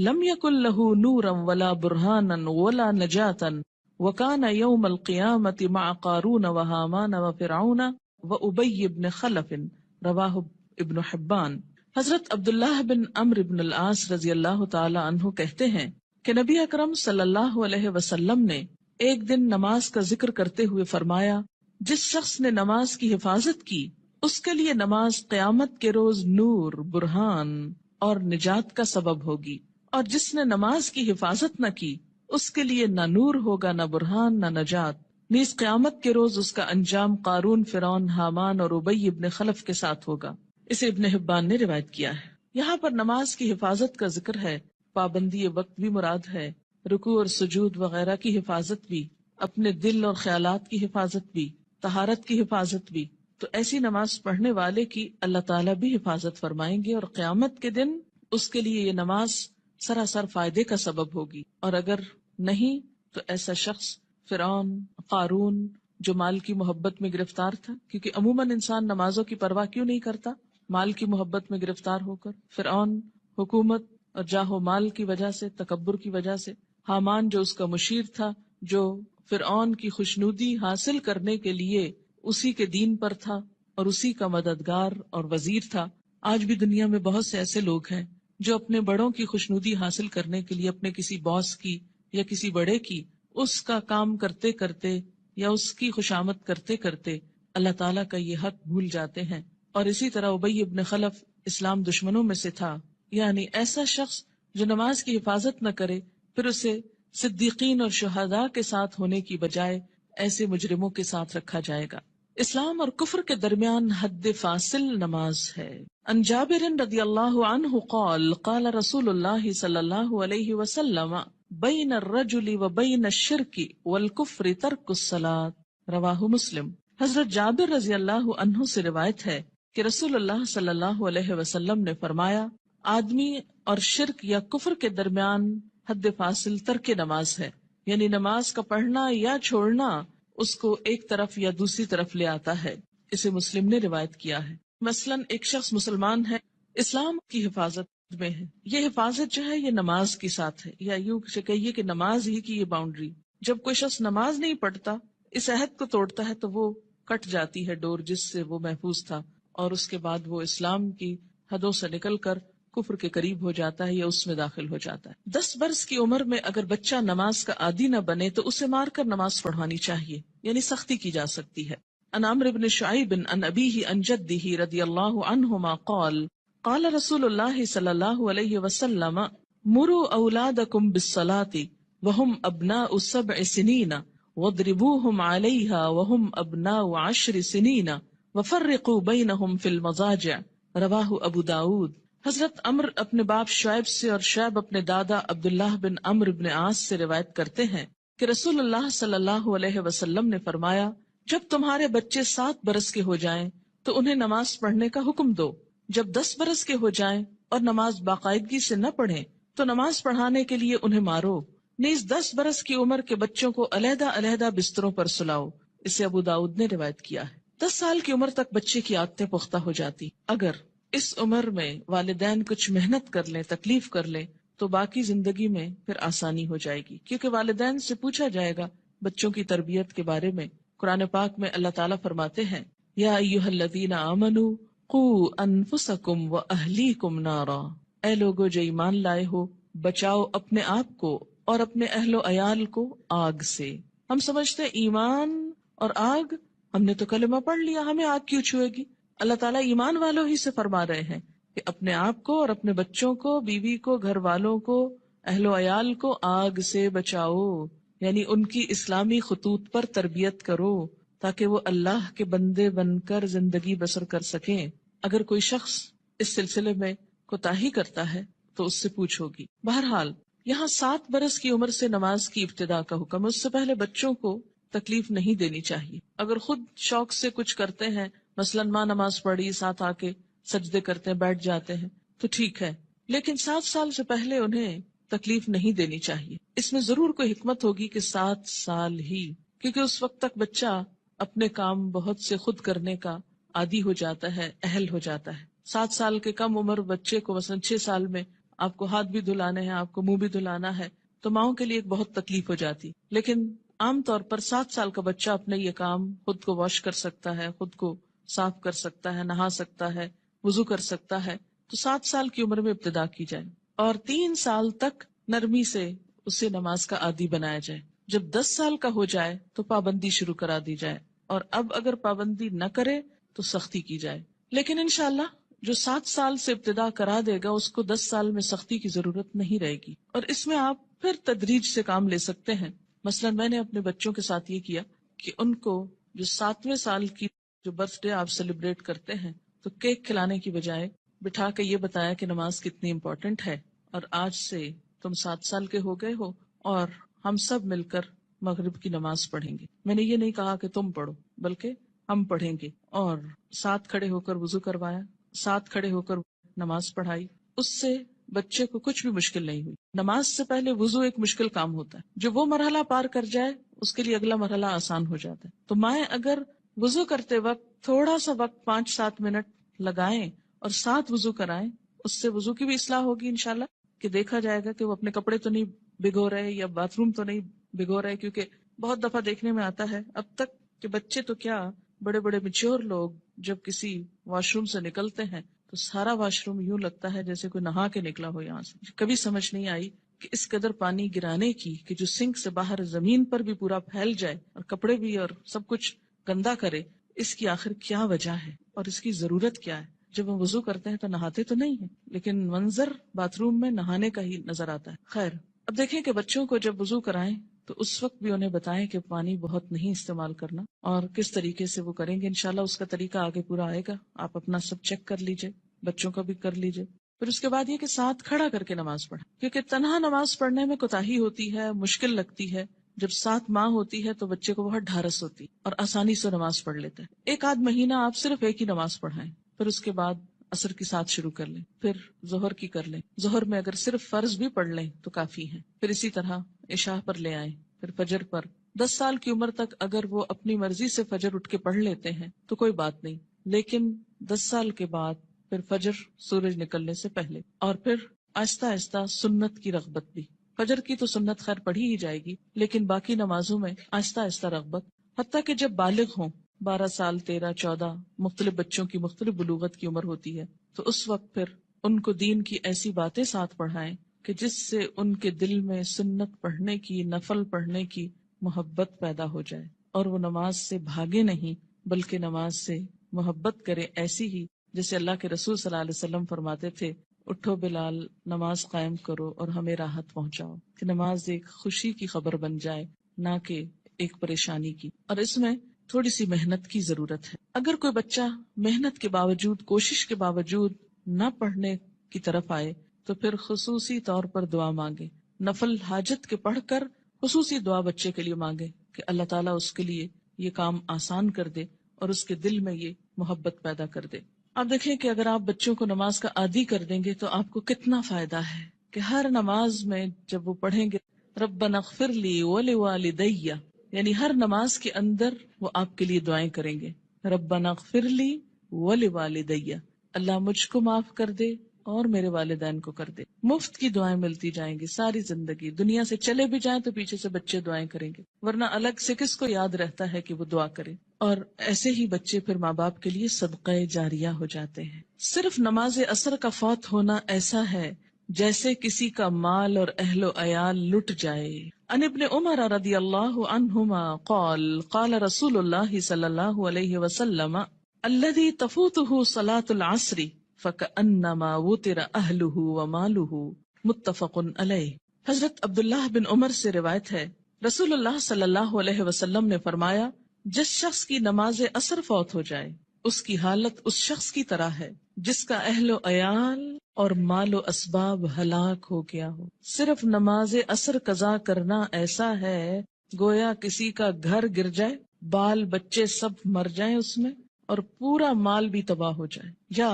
لم يكن له نورا ولا برهانا ولا نجاة وكان يوم القيامة مع قارون وهامان وفرعون وأبي بن خلف رواه ابن حبان. حضرت عبداللہ بن عمرو بن العاص رضی اللہ تعالی عنہ کہتے ہیں کہ نبی اکرم صلی اللہ علیہ وسلم نے ایک دن نماز کا ذکر کرتے ہوئے فرمایا جس شخص نے نماز کی حفاظت کی اس کے لیے نماز قیامت کے روز نور، برہان اور نجات کا سبب ہوگی، اور جس نے نماز کی حفاظت نہ کی اس کے لیے نہ نور ہوگا، نہ برہان، نہ نجات. نیز قیامت کے روز اس کا انجام قارون، فرعون، حامان اور ابی ابن خلف کے ساتھ ہوگا. اسے ابن حبان نے روایت کیا ہے. یہاں پر نماز کی حفاظت کا ذکر ہے، پابندی وقت بھی مراد ہے، رکوع اور سجود وغیرہ کی حفاظت بھی، اپنے دل اور خیالات کی حفاظت بھی، طہارت کی حفاظت بھی. تو ایسی نماز پڑھنے والے کی اللہ تعالیٰ بھی حفاظت فرمائیں گے، اور قیامت کے دن اس کے لیے یہ نماز سراسر فائدے کا سبب ہوگی. اور اگر نہیں تو ایسا شخص فرعون، قارون، جو مال کی محبت میں گرفتار تھا، کیونکہ عموماً انسان نمازوں کی پرواہ کیوں نہیں کرتا؟ مال کی محبت میں گرفتار ہو کر. فرعون حکومت اور جاہ و مال کی وجہ سے، تکبر کی وجہ سے. حامان جو اس کا مشیر تھا، جو فرعون کی خوشنودی حاصل کرنے کے لیے اسی کے دین پر تھا اور اسی کا مددگار اور وزیر تھا. آج بھی دنیا میں بہت سے ایسے لوگ ہیں جو اپنے بڑوں کی خوشنودی حاصل کرنے کے لیے اپنے کسی باس کی یا کسی بڑے کی اس کا کام کرتے کرتے یا اس کی خوشامد کرتے کرتے اللہ تعالیٰ کا یہ حق بھول جاتے ہیں. اور اسی طرح ابی ابن خلف اسلام دشمنوں میں سے تھا. یعنی ایسا شخص جو نماز کی حفاظت نہ کرے، پھر اسے صدیقین اور شہداء کے ساتھ ہونے کی بجائے ایسے مجرموں کے ساتھ رکھا جائے گا. اسلام اور کفر کے درمیان حد فاصل نماز ہے. عن جابر رضی اللہ عنہ قال قال رسول اللہ صلی اللہ علیہ وسلم بین الرجل وبین الشرک والکفر ترک الصلاۃ، رواہ مسلم. حضرت جابر رضی اللہ عنہ سے روایت ہے کہ رسول اللہ صلی اللہ علیہ وسلم نے فرمایا، آدمی اور شرک یا کفر کے درمیان حد فاصل ترک نماز ہے. یعنی نماز کا پڑھنا یا چھوڑنا اس کو ایک طرف یا دوسری طرف لے آتا ہے. اسے مسلم نے روایت کیا ہے. مثلاً ایک شخص مسلمان ہے، اسلام کی حفاظت میں ہے، یہ حفاظت جو ہے یہ نماز کے ساتھ ہے، یا یوں کہیے کہ نماز ہی کی یہ باؤنڈری. جب کوئی شخص نماز نہیں پڑھتا، اس عہد کو توڑتا ہے، تو وہ کٹ جاتی ہے ڈور جس سے وہ محفوظ تھا، اور اس کے بعد وہ اسلام کی حدوں سے نکل کر کفر کے قریب ہو جاتا ہے یا اس میں داخل ہو جاتا ہے. 10 برس کی عمر میں اگر بچہ نماز کا عادی نہ بنے تو اسے مار کر نماز پڑھوانی چاہیے، یعنی سختی کی جا سکتی ہے. عن عمرو بن شعیب عن ابیہ عن جدہ رضی اللہ عنہما قال قال رسول اللہ صلی اللہ علیہ وسلم مروا اولادکم بالصلاة وهم ابناء 7 سنین واضربوهم علیہا وهم ابناء 10 سنین وفرقوا بینہم فی المضاجع، رواہ ابو داود. حضرت عمر اپنے باپ شعیب سے اور شعیب اپنے دادا عبداللہ بن عمرو بن عاص سے روایت کرتے ہیں کہ رسول اللہ صلی اللہ علیہ وسلم نے فرمایا، جب تمہارے بچے 7 برس کے ہو جائیں تو انہیں نماز پڑھنے کا حکم دو. جب 10 برس کے ہو جائیں اور نماز باقاعدگی سے نہ پڑھیں تو نماز پڑھانے کے لیے انہیں مارو. نیز 10 برس کی عمر کے بچوں کو علیحدہ علیحدہ بستروں پر سلاؤ. اسے ابو داؤد نے روایت کیا ہے. 10 سال کی عمر تک بچے کی عادتیں پختہ ہو جاتی. اگر اس عمر میں والدین کچھ محنت کر لیں، تکلیف کر لیں، تو باقی زندگی میں پھر آسانی ہو جائے گی، کیونکہ والدین سے پوچھا جائے گا بچوں کی تربیت کے بارے میں. قرآن پاک میں اللہ تعالیٰ فرماتے ہیں، یا ایھا الذین آمنوا قوا انفسکم واہلیکم نارا، اے لوگو جو ایمان لائے ہو، بچاؤ اپنے آپ کو اور اپنے اہل و عیال کو آگ سے. ہم سمجھتے ایمان اور آگ، ہم نے تو کلمہ پڑھ لیا، ہمیں آگ کیوں چھوئے گی؟ اللہ تعالیٰ ایمان والوں ہی سے فرما رہے ہیں کہ اپنے آپ کو اور اپنے بچوں کو، بیوی کو، گھر والوں کو، اہل و عیال کو آگ سے بچاؤ. یعنی ان کی اسلامی خطوط پر تربیت کرو تاکہ وہ اللہ کے بندے بن کر زندگی بسر کر سکیں. اگر کوئی شخص اس سلسلے میں کوتاہی کرتا ہے تو اس سے پوچھ ہوگی. بہرحال یہاں 7 برس کی عمر سے نماز کی ابتدا کا حکم. اس سے پہلے بچوں کو تکلیف نہیں دینی چاہیے. اگر خود شوق سے کچھ کرتے ہیں، مثلاً ماں نماز پڑھی، ساتھ آ کے سجدے کرتے ہیں، بیٹھ جاتے ہیں، تو ٹھیک ہے، لیکن 7 سال سے پہلے انہیں تکلیف نہیں دینی چاہیے. اس میں ضرور کوئی حکمت ہوگی کہ 7 سال ہی، کیونکہ اس وقت تک بچہ اپنے کام بہت سے خود کرنے کا عادی ہو جاتا ہے، اہل ہو جاتا ہے. 7 سال کے کم عمر بچے کو مثلاً 6 سال میں آپ کو ہاتھ بھی دھلانے ہیں، آپ کو منہ بھی دھلانا ہے، تو ماؤں کے لیے ایک بہت تکلیف ہو جاتی. لیکن عام طور پر 7 سال کا بچہ اپنے یہ کام خود کو واش کر سکتا ہے، خود کو صاف کر سکتا ہے، نہا سکتا ہے، وضو کر سکتا ہے. تو 7 سال کی عمر میں ابتدا کی جائے اور 3 سال تک نرمی سے اسے نماز کا عادی بنایا جائے. جب 10 سال کا ہو جائے تو پابندی شروع کرا دی جائے، اور اب اگر پابندی نہ کرے تو سختی کی جائے. لیکن انشاءاللہ جو 7 سال سے ابتدا کرا دے گا اس کو 10 سال میں سختی کی ضرورت نہیں رہے گی، اور اس میں آپ پھر تدریج سے کام لے سکتے ہیں. مثلا میں نے اپنے بچوں کے ساتھ یہ کیا کہ ان کو جو 7ویں سال کی جو برتھ ڈے آپ سیلیبریٹ کرتے ہیں تو کیک کھلانے کی بجائے بٹھا کے یہ بتایا کہ نماز کتنی امپورٹنٹ ہے، اور آج سے تم 7 سال کے ہو گئے ہو اور ہم سب مل کر مغرب کی نماز پڑھیں گے۔ میں نے یہ نہیں کہا کہ تم پڑھو، بلکہ ہم پڑھیں گے، اور ساتھ کھڑے ہو کر وضو کروایا، ساتھ کھڑے ہو کر نماز پڑھائی۔ اس سے بچے کو کچھ بھی مشکل نہیں ہوئی۔ نماز سے پہلے وضو ایک مشکل کام ہوتا ہے، جو وہ مرحلہ پار کر جائے اس کے لیے اگلا مرحلہ آسان ہو جاتا ہے۔ تو مائیں اگر وضو کرتے وقت تھوڑا سا وقت 5-7 منٹ لگائیں اور ساتھ وضو کرائیں، اس سے وضو کی بھی اصلاح ہوگی انشاءاللہ، کہ دیکھا جائے گا کہ وہ اپنے کپڑے تو نہیں بھگو رہے یا باتھ روم تو نہیں بھگو رہے، کیونکہ بہت دفعہ دیکھنے میں آتا ہے اب تک کہ بچے تو کیا، بڑے بڑے میچور لوگ جب کسی واش روم سے نکلتے ہیں تو سارا واش روم یوں لگتا ہے جیسے کوئی نہا کے نکلا ہو یہاں سے۔ کبھی سمجھ نہیں آئی کہ اس قدر پانی گرانے کی، کہ جو سنک سے باہر زمین پر بھی پورا پھیل جائے اور کپڑے بھی اور سب کچھ گندا کرے، اس کی آخر کیا وجہ ہے اور اس کی ضرورت کیا ہے؟ جب ہم وضو کرتے ہیں تو نہاتے تو نہیں ہیں، لیکن منظر باتھ روم میں نہانے کا ہی نظر آتا ہے۔ خیر، اب دیکھیں کہ بچوں کو جب وضو کرائیں تو اس وقت بھی انہیں بتائیں کہ پانی بہت نہیں استعمال کرنا، اور کس طریقے سے وہ کریں گے انشاءاللہ اس کا طریقہ آگے پورا آئے گا، آپ اپنا سب چیک کر لیجئے، بچوں کا بھی کر لیجئے۔ پھر اس کے بعد یہ کہ ساتھ کھڑا کر کے نماز پڑھیں، کیونکہ تنہا نماز پڑھنے میں کوتاہی ہوتی ہے، مشکل لگتی ہے۔ جب ساتھ ماں ہوتی ہے تو بچے کو بہت ڈھارس ہوتی اور آسانی سے نماز پڑھ لیتا ہے۔ 1 آدھ مہینہ آپ صرف ایک ہی نماز پڑھائیں، پھر اس کے بعد عصر کی ساتھ شروع کر لیں، پھر ظہر کی کر لیں، ظہر میں اگر صرف فرض بھی پڑھ لیں تو کافی ہے، پھر اسی طرح عشاء پر لے آئیں، پھر فجر پر۔ 10 سال کی عمر تک اگر وہ اپنی مرضی سے فجر اٹھ کے پڑھ لیتے ہیں تو کوئی بات نہیں، لیکن 10 سال کے بعد پھر فجر سورج نکلنے سے پہلے، اور پھر آہستہ آہستہ سنت کی رغبت بھی۔ فجر کی تو سنت خیر پڑھی ہی جائے گی، لیکن باقی نمازوں میں آہستہ آہستہ رغبت، حتیٰ کہ جب بالغ ہوں، 12 سال 13 14، مختلف بچوں کی مختلف بلوغت کی عمر ہوتی ہے، تو اس وقت پھر ان کو دین کی ایسی باتیں ساتھ پڑھائیں کہ جس سے ان کے دل میں سنت پڑھنے کی، نفل پڑھنے کی محبت پیدا ہو جائے، اور وہ نماز سے بھاگے نہیں بلکہ نماز سے محبت کرے، ایسی ہی جیسے اللہ کے رسول صلی اللہ علیہ وسلم فرماتے تھے، اٹھو بلال، نماز قائم کرو اور ہمیں راحت پہنچاؤ، کہ نماز ایک خوشی کی خبر بن جائے، نہ کہ ایک پریشانی کی۔ اور اس میں تھوڑی سی محنت کی ضرورت ہے۔ اگر کوئی بچہ محنت کے باوجود، کوشش کے باوجود نہ پڑھنے کی طرف آئے تو پھر خصوصی طور پر دعا مانگے، نفل حاجت کے پڑھ کر خصوصی دعا بچے کے لیے مانگے کہ اللہ تعالیٰ اس کے لیے یہ کام آسان کر دے اور اس کے دل میں یہ محبت پیدا کر دے۔ آپ دیکھیں کہ اگر آپ بچوں کو نماز کا عادی کر دیں گے تو آپ کو کتنا فائدہ ہے، کہ ہر نماز میں جب وہ پڑھیں گے ربنا اغفر لی ولوالدی، یعنی ہر نماز کے اندر وہ آپ کے لیے دعائیں کریں گے، ربنا اغفر لی ولوالدی، اللہ مجھ کو معاف کر دے اور میرے والدین کو کر دے۔ مفت کی دعائیں ملتی جائیں گی ساری زندگی، دنیا سے چلے بھی جائیں تو پیچھے سے بچے دعائیں کریں گے، ورنہ الگ سے کس کو یاد رہتا ہے کہ وہ دعا کرے۔ اور ایسے ہی بچے پھر ماں باپ کے لیے صدقہ جاریہ ہو جاتے ہیں۔ صرف نماز عصر کا فوت ہونا ایسا ہے جیسے کسی کا مال اور اہل و عیال لٹ جائے۔ عن ابن عمر رضی اللہ عنہما قال قال رسول اللہ صلی اللہ علیہ وسلم الذي تفوته صلاة العصر فكأنما وتر أهله وماله، متفق علیہ۔ حضرت عبداللہ بن عمر سے روایت ہے، رسول اللہ صلی اللہ علیہ وسلم نے فرمایا، جس شخص کی نماز عصر فوت ہو جائے اس کی حالت اس شخص کی طرح ہے جس کا اہل و عیال اور مال و اسباب ہلاک ہو گیا ہو۔ صرف نماز عصر قضا کرنا ایسا ہے گویا کسی کا گھر گر جائے، بال بچے سب مر جائیں اس میں، اور پورا مال بھی تباہ ہو جائے، یا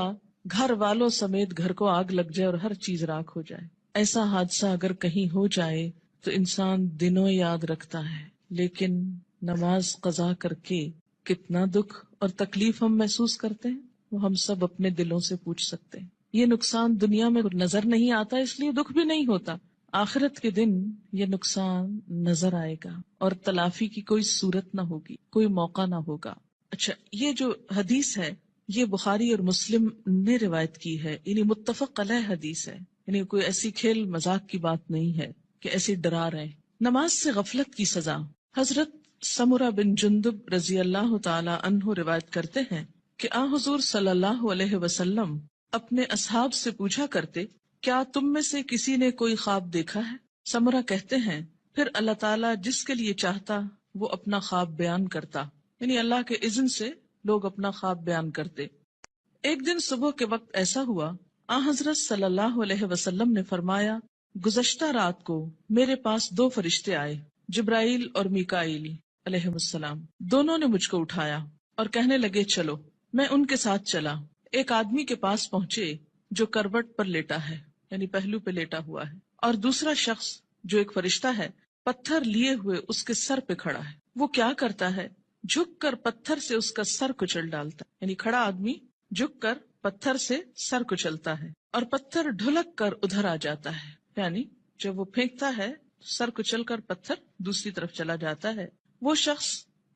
گھر والوں سمیت گھر کو آگ لگ جائے اور ہر چیز راکھ ہو جائے۔ ایسا حادثہ اگر کہیں ہو جائے تو انسان دنوں یاد رکھتا ہے، لیکن نماز قضا کر کے کتنا دکھ اور تکلیف ہم محسوس کرتے ہیں وہ ہم سب اپنے دلوں سے پوچھ سکتے ہیں۔ یہ نقصان دنیا میں نظر نہیں آتا اس لیے دکھ بھی نہیں ہوتا، آخرت کے دن یہ نقصان نظر آئے گا اور تلافی کی کوئی صورت نہ ہوگی، کوئی موقع نہ ہوگا۔ اچھا، یہ جو حدیث ہے یہ بخاری اور مسلم نے روایت کی ہے، یعنی متفق علیہ حدیث ہے، یعنی کوئی ایسی کھیل مذاق کی بات نہیں ہے کہ ایسے ڈرا رہے۔ نماز سے غفلت کی سزا۔ حضرت سمرہ بن جندب رضی اللہ تعالی عنہ روایت کرتے ہیں کہ آن حضور صلی اللہ علیہ وسلم اپنے اصحاب سے پوچھا کرتے، کیا تم میں سے کسی نے کوئی خواب دیکھا ہے؟ سمرہ کہتے ہیں، پھر اللہ تعالیٰ جس کے لیے چاہتا وہ اپنا خواب بیان کرتا، یعنی اللہ کے اذن سے لوگ اپنا خواب بیان کرتے۔ ایک دن صبح کے وقت ایسا ہوا، آن حضرت صلی اللہ علیہ وسلم نے فرمایا، گزشتہ رات کو میرے پاس دو فرشتے آئے، جبرائیل اور میکائیل علیہ السلام. دونوں نے مجھ کو اٹھایا اور کہنے لگے چلو. میں ان کے ساتھ چلا. ایک آدمی کے پاس پہنچے جو کروٹ پر لیٹا ہے، یعنی پہلو پہ لیٹا ہوا ہے، اور دوسرا شخص جو ایک فرشتہ ہے پتھر لیے ہوئے اس کے سر پہ کھڑا ہے. وہ کیا کرتا ہے؟ جھک کر پتھر سے اس کا سر کچل ڈالتا ہے. یعنی کھڑا آدمی جھک کر پتھر سے سر کچلتا ہے اور پتھر ڈھلک کر ادھر آ جاتا ہے. یعنی جب وہ پھینکتا ہے سر کچل کر پتھر دوسری طرف چلا جاتا ہے. وہ شخص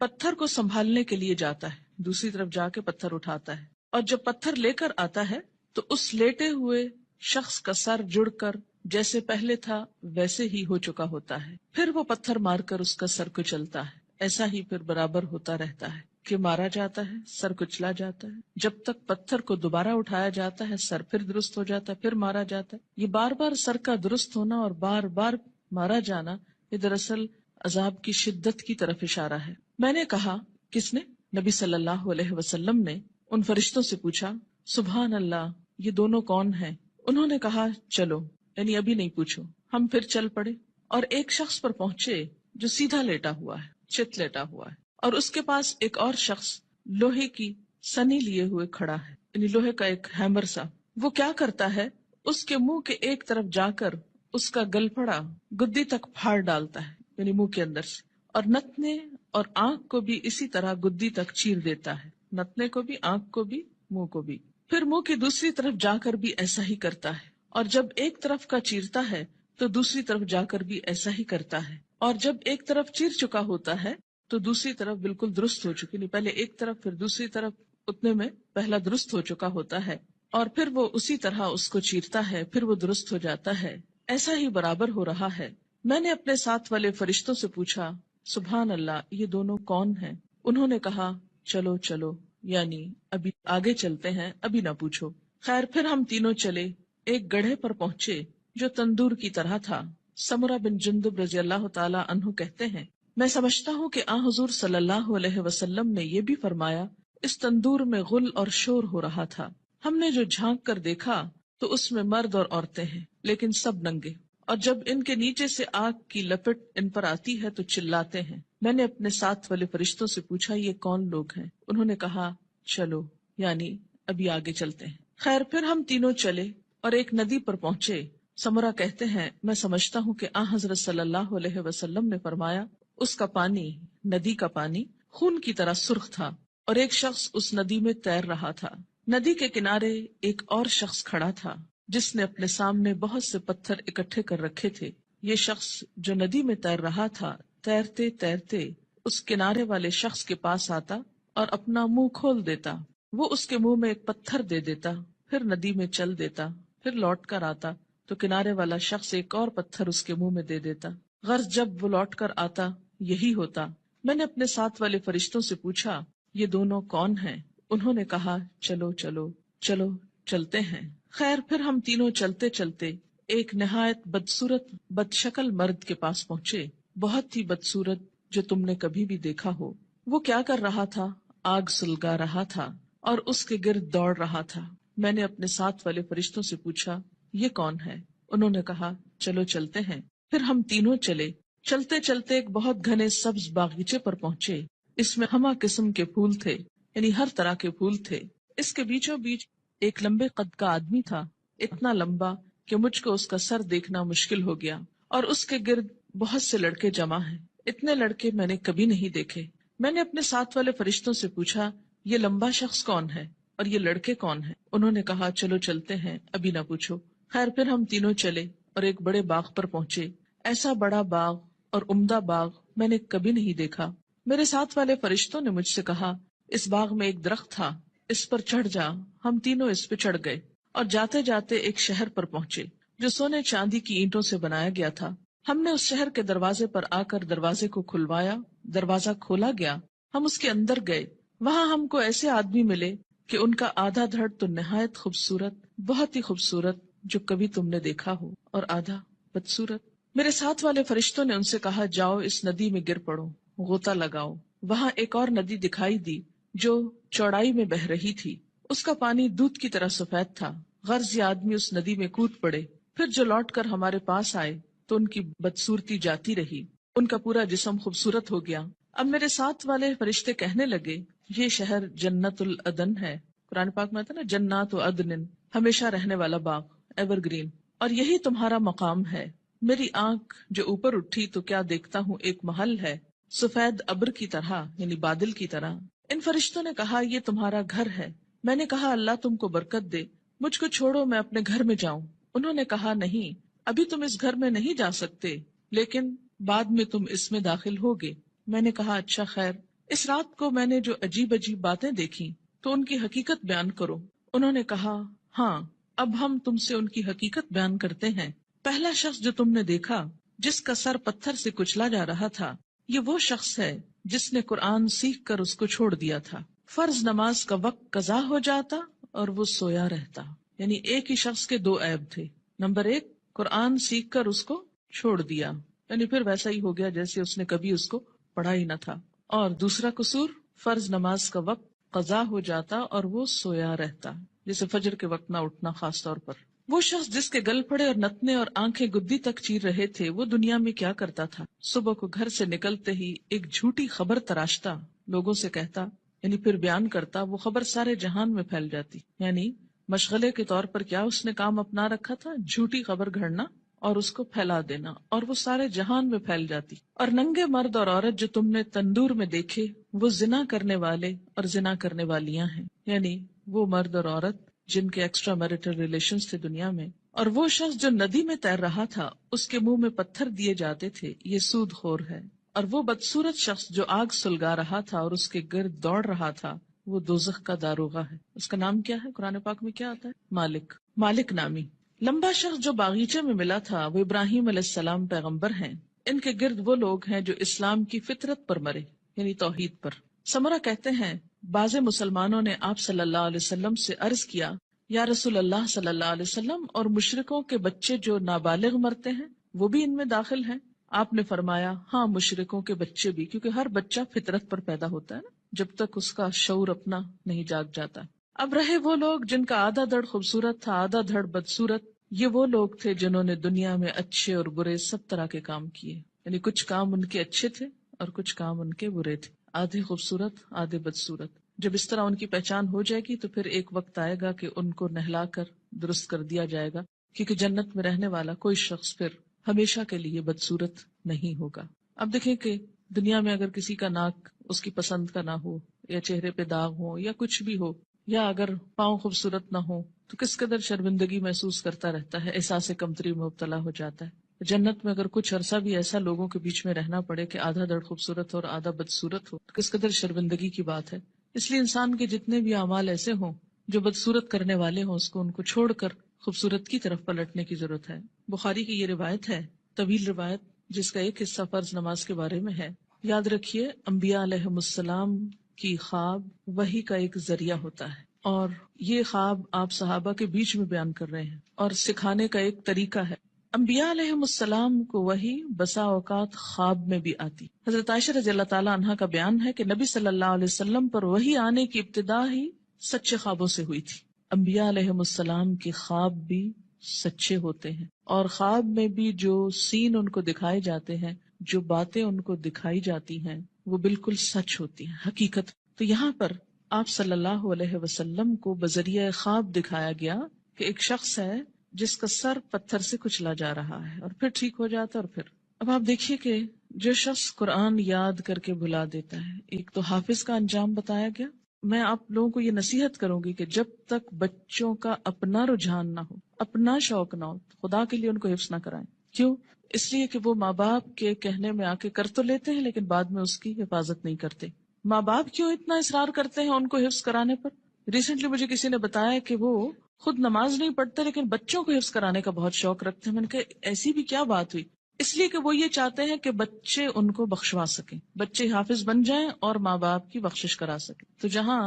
پتھر کو سنبھالنے کے لیے جاتا ہے، دوسری طرف جا کے پتھر اٹھاتا ہے، اور جب پتھر لے کر آتا ہے تو اس لیٹے ہوئے شخص کا سر جڑ کر جیسے پہلے تھا ویسے ہی ہو چکا ہوتا ہے. پھر وہ پتھر مار کر اس کا سر کچلتا ہے. ایسا ہی پھر برابر ہوتا رہتا ہے کہ مارا جاتا ہے، سر کچلا جاتا ہے، جب تک پتھر کو دوبارہ اٹھایا جاتا ہے سر پھر درست ہو جاتا ہے، پھر مارا جاتا ہے. یہ بار بار سر کا درست ہونا اور بار بار مارا جانا یہ دراصل عذاب کی شدت کی طرف اشارہ ہے. میں نے کہا، کس نے؟ نبی صلی اللہ علیہ وسلم نے ان فرشتوں سے پوچھا، سبحان اللہ، یہ دونوں کون ہیں؟ انہوں نے کہا چلو، یعنی ابھی نہیں پوچھو. ہم پھر چل پڑے اور ایک شخص پر پہنچے جو سیدھا لیٹا ہوا ہے، چت لیٹا ہوا ہے، اور اس کے پاس ایک اور شخص لوہے کی سنی لیے ہوئے کھڑا ہے، یعنی لوہے کا ایک ہیمر سا. وہ کیا کرتا ہے؟ اس کے منہ کے ایک طرف جا کر اس کا گل پھڑا گدی تک پھاڑ ڈالتا ہے، یعنی منہ کے اندر سے، اور نتنے اور آنکھ کو بھی اسی طرح گدی تک چیر دیتا ہے، نتنے کو بھی، آنکھ کو بھی، منہ کو بھی. پھر منہ کی دوسری طرف جا کر بھی ایسا ہی کرتا ہے، اور جب ایک طرف کا چیرتا ہے تو دوسری طرف جا کر بھی ایسا ہی کرتا ہے، اور جب ایک طرف چیر چکا ہوتا ہے تو دوسری طرف بالکل درست ہو چکی، نہیں پہلے ایک طرف پھر دوسری طرف، اتنے میں پہلا درست ہو چکا ہوتا ہے، اور پھر وہ اسی طرح اس کو چیرتا ہے، پھر وہ درست ہو جاتا ہے. ایسا ہی برابر ہو رہا ہے. میں نے اپنے ساتھ والے فرشتوں سے پوچھا، سبحان اللہ، یہ دونوں کون ہیں؟ انہوں نے کہا چلو چلو، یعنی ابھی آگے چلتے ہیں، ابھی نہ پوچھو. خیر پھر ہم تینوں چلے. ایک گڑھے پر پہنچے جو تندور کی طرح تھا. سمرہ بن جندب رضی اللہ تعالی عنہ کہتے ہیں، میں سمجھتا ہوں کہ حضور صلی اللہ علیہ وسلم نے یہ بھی فرمایا، اس تندور میں غل اور شور ہو رہا تھا. ہم نے جو جھانک کر دیکھا تو اس میں مرد اور عورتیں ہیں، لیکن سب ننگے، اور جب ان کے نیچے سے آگ کی لپٹ ان پر آتی ہے تو چلاتے ہیں. میں نے اپنے ساتھ والے فرشتوں سے پوچھا، یہ کون لوگ ہیں؟ انہوں نے کہا چلو، یعنی ابھی آگے چلتے ہیں. خیر پھر ہم تینوں چلے اور ایک ندی پر پہنچے. سمرہ کہتے ہیں، میں سمجھتا ہوں کہ حضرت صلی اللہ علیہ وسلم نے فرمایا، اس کا پانی، ندی کا پانی خون کی طرح سرخ تھا، اور ایک شخص اس ندی میں تیر رہا تھا. ندی کے کنارے ایک اور شخص کھڑا تھا جس نے اپنے سامنے بہت سے پتھر اکٹھے کر رکھے تھے. یہ شخص جو ندی میں تیر رہا تھا، تیرتے تیرتے اس کنارے والے شخص کے پاس آتا اور اپنا منہ کھول دیتا. وہ اس کے منہ میں ایک پتھر دے دیتا، پھر ندی میں چل دیتا، پھر لوٹ کر آتا تو کنارے والا شخص ایک اور پتھر اس کے منہ میں دے دیتا. غرض جب وہ لوٹ کر آتا یہی ہوتا. میں نے اپنے ساتھ والے فرشتوں سے پوچھا، یہ دونوں کون ہیں؟ انہوں نے کہا چلو چلو چلو، چلتے ہیں. خیر پھر ہم تینوں چلتے چلتے ایک نہایت بدصورت بد شکل مرد کے پاس پہنچے، بہت ہی بدصورت جو تم نے کبھی بھی دیکھا ہو. وہ کیا کر رہا تھا؟ آگ سلگا رہا تھا اور اس کے گرد دوڑ رہا تھا. میں نے اپنے ساتھ والے فرشتوں سے پوچھا، یہ کون ہے؟ انہوں نے کہا چلو چلتے ہیں. پھر ہم تینوں چلے. چلتے چلتے ایک بہت گھنے سبز باغیچے پر پہنچے. اس میں ہمہ قسم کے پھول تھے، یعنی ہر طرح کے پھول تھے. اس کے بیچوں بیچ ایک لمبے قد کا آدمی تھا، اتنا لمبا کہ مجھ کو اس کا سر دیکھنا مشکل ہو گیا، اور اس کے گرد بہت سے لڑکے جمع ہیں. اتنے لڑکے میں نے کبھی نہیں دیکھے. میں نے اپنے ساتھ والے فرشتوں سے پوچھا، یہ لمبا شخص کون ہے اور یہ لڑکے کون ہیں؟ انہوں نے کہا چلو چلتے ہیں، ابھی نہ پوچھو. خیر پھر ہم تینوں چلے اور ایک بڑے باغ پر پہنچے. ایسا بڑا باغ اور عمدہ باغ میں نے کبھی نہیں دیکھا. میرے ساتھ والے فرشتوں نے مجھ سے کہا، اس باغ میں ایک درخت تھا، اس پر چڑھ جا. ہم تینوں اس پہ چڑھ گئے اور جاتے جاتے ایک شہر پر پہنچے جو سونے چاندی کی اینٹوں سے بنایا گیا تھا. ہم نے اس شہر کے دروازے پر آ کر دروازے کو کھلوایا. دروازہ کھولا گیا، ہم اس کے اندر گئے. وہاں ہم کو ایسے آدمی ملے کہ ان کا آدھا دھڑ تو نہایت خوبصورت، بہت ہی خوبصورت جو کبھی تم نے دیکھا ہو، اور آدھا بدصورت. میرے ساتھ والے فرشتوں نے ان سے کہا، جاؤ اس ندی میں گر پڑو، غوطہ لگاؤ. وہاں ایک اور ندی دکھائی دی جو چوڑائی میں بہ رہی تھی. اس کا پانی دودھ کی طرح سفید تھا، غرض یہ آدمی اس ندی میں کود پڑے، پھر جو لوٹ کر ہمارے پاس آئے تو ان کی بدصورتی جاتی رہی، ان کا پورا جسم خوبصورت ہو گیا۔ اب میرے ساتھ والے فرشتے کہنے لگے یہ شہر جنت العدن ہے، قرآن پاک میں آتا ہے نا جنات و عدن، ہمیشہ رہنے والا باغ، ایور گرین، اور یہی تمہارا مقام ہے۔ میری آنکھ جو اوپر اٹھی تو کیا دیکھتا ہوں، ایک محل ہے سفید ابر کی طرح، یعنی بادل کی طرح۔ ان فرشتوں نے کہا یہ تمہارا گھر ہے۔ میں نے کہا اللہ تم کو برکت دے، مجھ کو چھوڑو میں اپنے گھر میں جاؤں۔ انہوں نے کہا نہیں، ابھی تم اس گھر میں نہیں جا سکتے، لیکن بعد میں تم اس میں داخل ہوگے۔ میں نے کہا اچھا خیر، اس رات کو میں نے جو عجیب عجیب باتیں دیکھی تو ان کی حقیقت بیان کرو۔ انہوں نے کہا ہاں، اب ہم تم سے ان کی حقیقت بیان کرتے ہیں۔ پہلا شخص جو تم نے دیکھا جس کا سر پتھر سے کچلا جا رہا تھا، یہ وہ شخص ہے جس نے قرآن سیکھ کر اس کو چھوڑ دیا تھا۔ فرض نماز کا وقت قضا ہو جاتا اور وہ سویا رہتا، یعنی ایک ہی شخص کے دو عیب تھے۔ نمبر ایک، قرآن سیکھ کر اس کو چھوڑ دیا، یعنی پھر ویسا ہی ہو گیا جیسے اس نے کبھی اس کو پڑھا ہی نہ تھا۔ اور دوسرا قصور، فرض نماز کا وقت قضا ہو جاتا اور وہ سویا رہتا، جیسے فجر کے وقت نہ اٹھنا خاص طور پر۔ وہ شخص جس کے گل پھڑے اور نتنے اور آنکھیں گدی تک چیر رہے تھے، وہ دنیا میں کیا کرتا تھا؟ صبح کو گھر سے نکلتے ہی ایک جھوٹی خبر تراشتا، لوگوں سے کہتا، یعنی پھر بیان کرتا، وہ خبر سارے جہان میں پھیل جاتی۔ یعنی مشغلے کے طور پر کیا اس نے کام اپنا رکھا تھا؟ جھوٹی خبر گھڑنا اور اس کو پھیلا دینا، اور وہ سارے جہان میں پھیل جاتی۔ اور ننگے مرد اور عورت جو تم نے تندور میں دیکھے، وہ زنا کرنے والے اور زنا کرنے والیاں ہیں، یعنی وہ مرد اور عورت جن کے ایکسٹرا میریٹل ریلیشنز تھے دنیا میں۔ اور وہ شخص جو ندی میں تیر رہا تھا، اس کے منہ میں پتھر دیے جاتے تھے، یہ سود خور ہے۔ اور وہ بدصورت شخص جو آگ سلگا رہا تھا اور اس کے گرد دوڑ رہا تھا، وہ دوزخ کا داروغہ ہے۔ اس کا نام کیا ہے؟ قرآن پاک میں کیا آتا ہے؟ مالک، مالک نامی۔ لمبا شخص جو باغیچے میں ملا تھا، وہ ابراہیم علیہ السلام پیغمبر ہیں۔ ان کے گرد وہ لوگ ہیں جو اسلام کی فطرت پر مرے، یعنی توحید پر۔ سمرہ کہتے ہیں بعض مسلمانوں نے آپ صلی اللہ علیہ وسلم سے عرض کیا، یا رسول اللہ صلی اللہ علیہ وسلم، اور مشرکوں کے بچے جو نابالغ مرتے ہیں وہ بھی ان میں داخل ہیں؟ آپ نے فرمایا ہاں، مشرکوں کے بچے بھی، کیونکہ ہر بچہ فطرت پر پیدا ہوتا ہے نا، جب تک اس کا شعور اپنا نہیں جاگ جاتا۔ اب رہے وہ لوگ جن کا آدھا دھڑ خوبصورت تھا، آدھا دھڑ بدصورت، یہ وہ لوگ تھے جنہوں نے دنیا میں اچھے اور برے سب طرح کے کام کیے، یعنی کچھ کام ان کے اچھے تھے اور کچھ کام ان کے برے تھے، آدھے خوبصورت آدھے بدصورت۔ جب اس طرح ان کی پہچان ہو جائے گی تو پھر ایک وقت آئے گا کہ ان کو نہلا کر درست کر دیا جائے گا، کیونکہ جنت میں رہنے والا کوئی شخص پھر ہمیشہ کے لیے بدصورت نہیں ہوگا۔ اب دیکھیں کہ دنیا میں اگر کسی کا ناک اس کی پسند کا نہ ہو، یا چہرے پہ داغ ہو، یا کچھ بھی ہو، یا اگر پاؤں خوبصورت نہ ہو، تو کس قدر شرمندگی محسوس کرتا رہتا ہے، احساس کمتری میں مبتلا ہو جاتا ہے۔ جنت میں اگر کچھ عرصہ بھی ایسا لوگوں کے بیچ میں رہنا پڑے کہ آدھا دھڑ خوبصورت اور آدھا بدصورت ہو، تو کس قدر شرمندگی کی بات ہے۔ اس لیے انسان کے جتنے بھی اعمال ایسے ہوں جو بدصورت کرنے والے ہوں، اس کو ان کو چھوڑ کر خوبصورت کی طرف پلٹنے کی ضرورت ہے۔ بخاری کی یہ روایت ہے، طویل روایت، جس کا ایک حصہ فرض نماز کے بارے میں ہے۔ یاد رکھیے، انبیاء علیہم السلام کی خواب وحی کا ایک ذریعہ ہوتا ہے، اور یہ خواب آپ صحابہ کے بیچ میں بیان کر رہے ہیں اور سکھانے کا ایک طریقہ ہے۔ انبیاء علیہم السلام کو وحی بسا اوقات خواب میں بھی آتی۔ حضرت عائشہ رضی اللہ تعالی عنہا کا بیان ہے کہ نبی صلی اللہ علیہ وسلم پر وحی آنے کی ابتدا ہی سچے خوابوں سے ہوئی تھی۔ انبیاء علیہم السلام کے خواب بھی سچے ہوتے ہیں، اور خواب میں بھی جو سین ان کو دکھائے جاتے ہیں، جو باتیں ان کو دکھائی جاتی ہیں، وہ بالکل سچ ہوتی ہیں، حقیقت۔ تو یہاں پر آپ صلی اللہ علیہ وسلم کو بذریعہ خواب دکھایا گیا کہ ایک شخص ہے جس کا سر پتھر سے کچلا جا رہا ہے، اور پھر ٹھیک ہو جاتا، اور پھر اب آپ دیکھیے کہ جو شخص قرآن یاد کر کے بھلا دیتا ہے، ایک تو حافظ کا انجام بتایا گیا۔ میں آپ لوگوں کو یہ نصیحت کروں گی کہ جب تک بچوں کا اپنا رجحان نہ ہو، اپنا شوق نہ ہو، خدا کے لیے ان کو حفظ نہ کرائیں۔ کیوں؟ اس لیے کہ وہ ماں باپ کے کہنے میں آ کے کر تو لیتے ہیں، لیکن بعد میں اس کی حفاظت نہیں کرتے۔ ماں باپ کیوں اتنا اصرار کرتے ہیں ان کو حفظ کرانے پر؟ ریسنٹلی مجھے کسی نے بتایا کہ وہ خود نماز نہیں پڑھتے لیکن بچوں کو حفظ کرانے کا بہت شوق رکھتے ہیں۔ میں نے کہا ایسی بھی کیا بات ہوئی؟ اس لیے کہ وہ یہ چاہتے ہیں کہ بچے ان کو بخشوا سکیں، بچے حافظ بن جائیں اور ماں باپ کی بخشش کرا سکیں۔ تو جہاں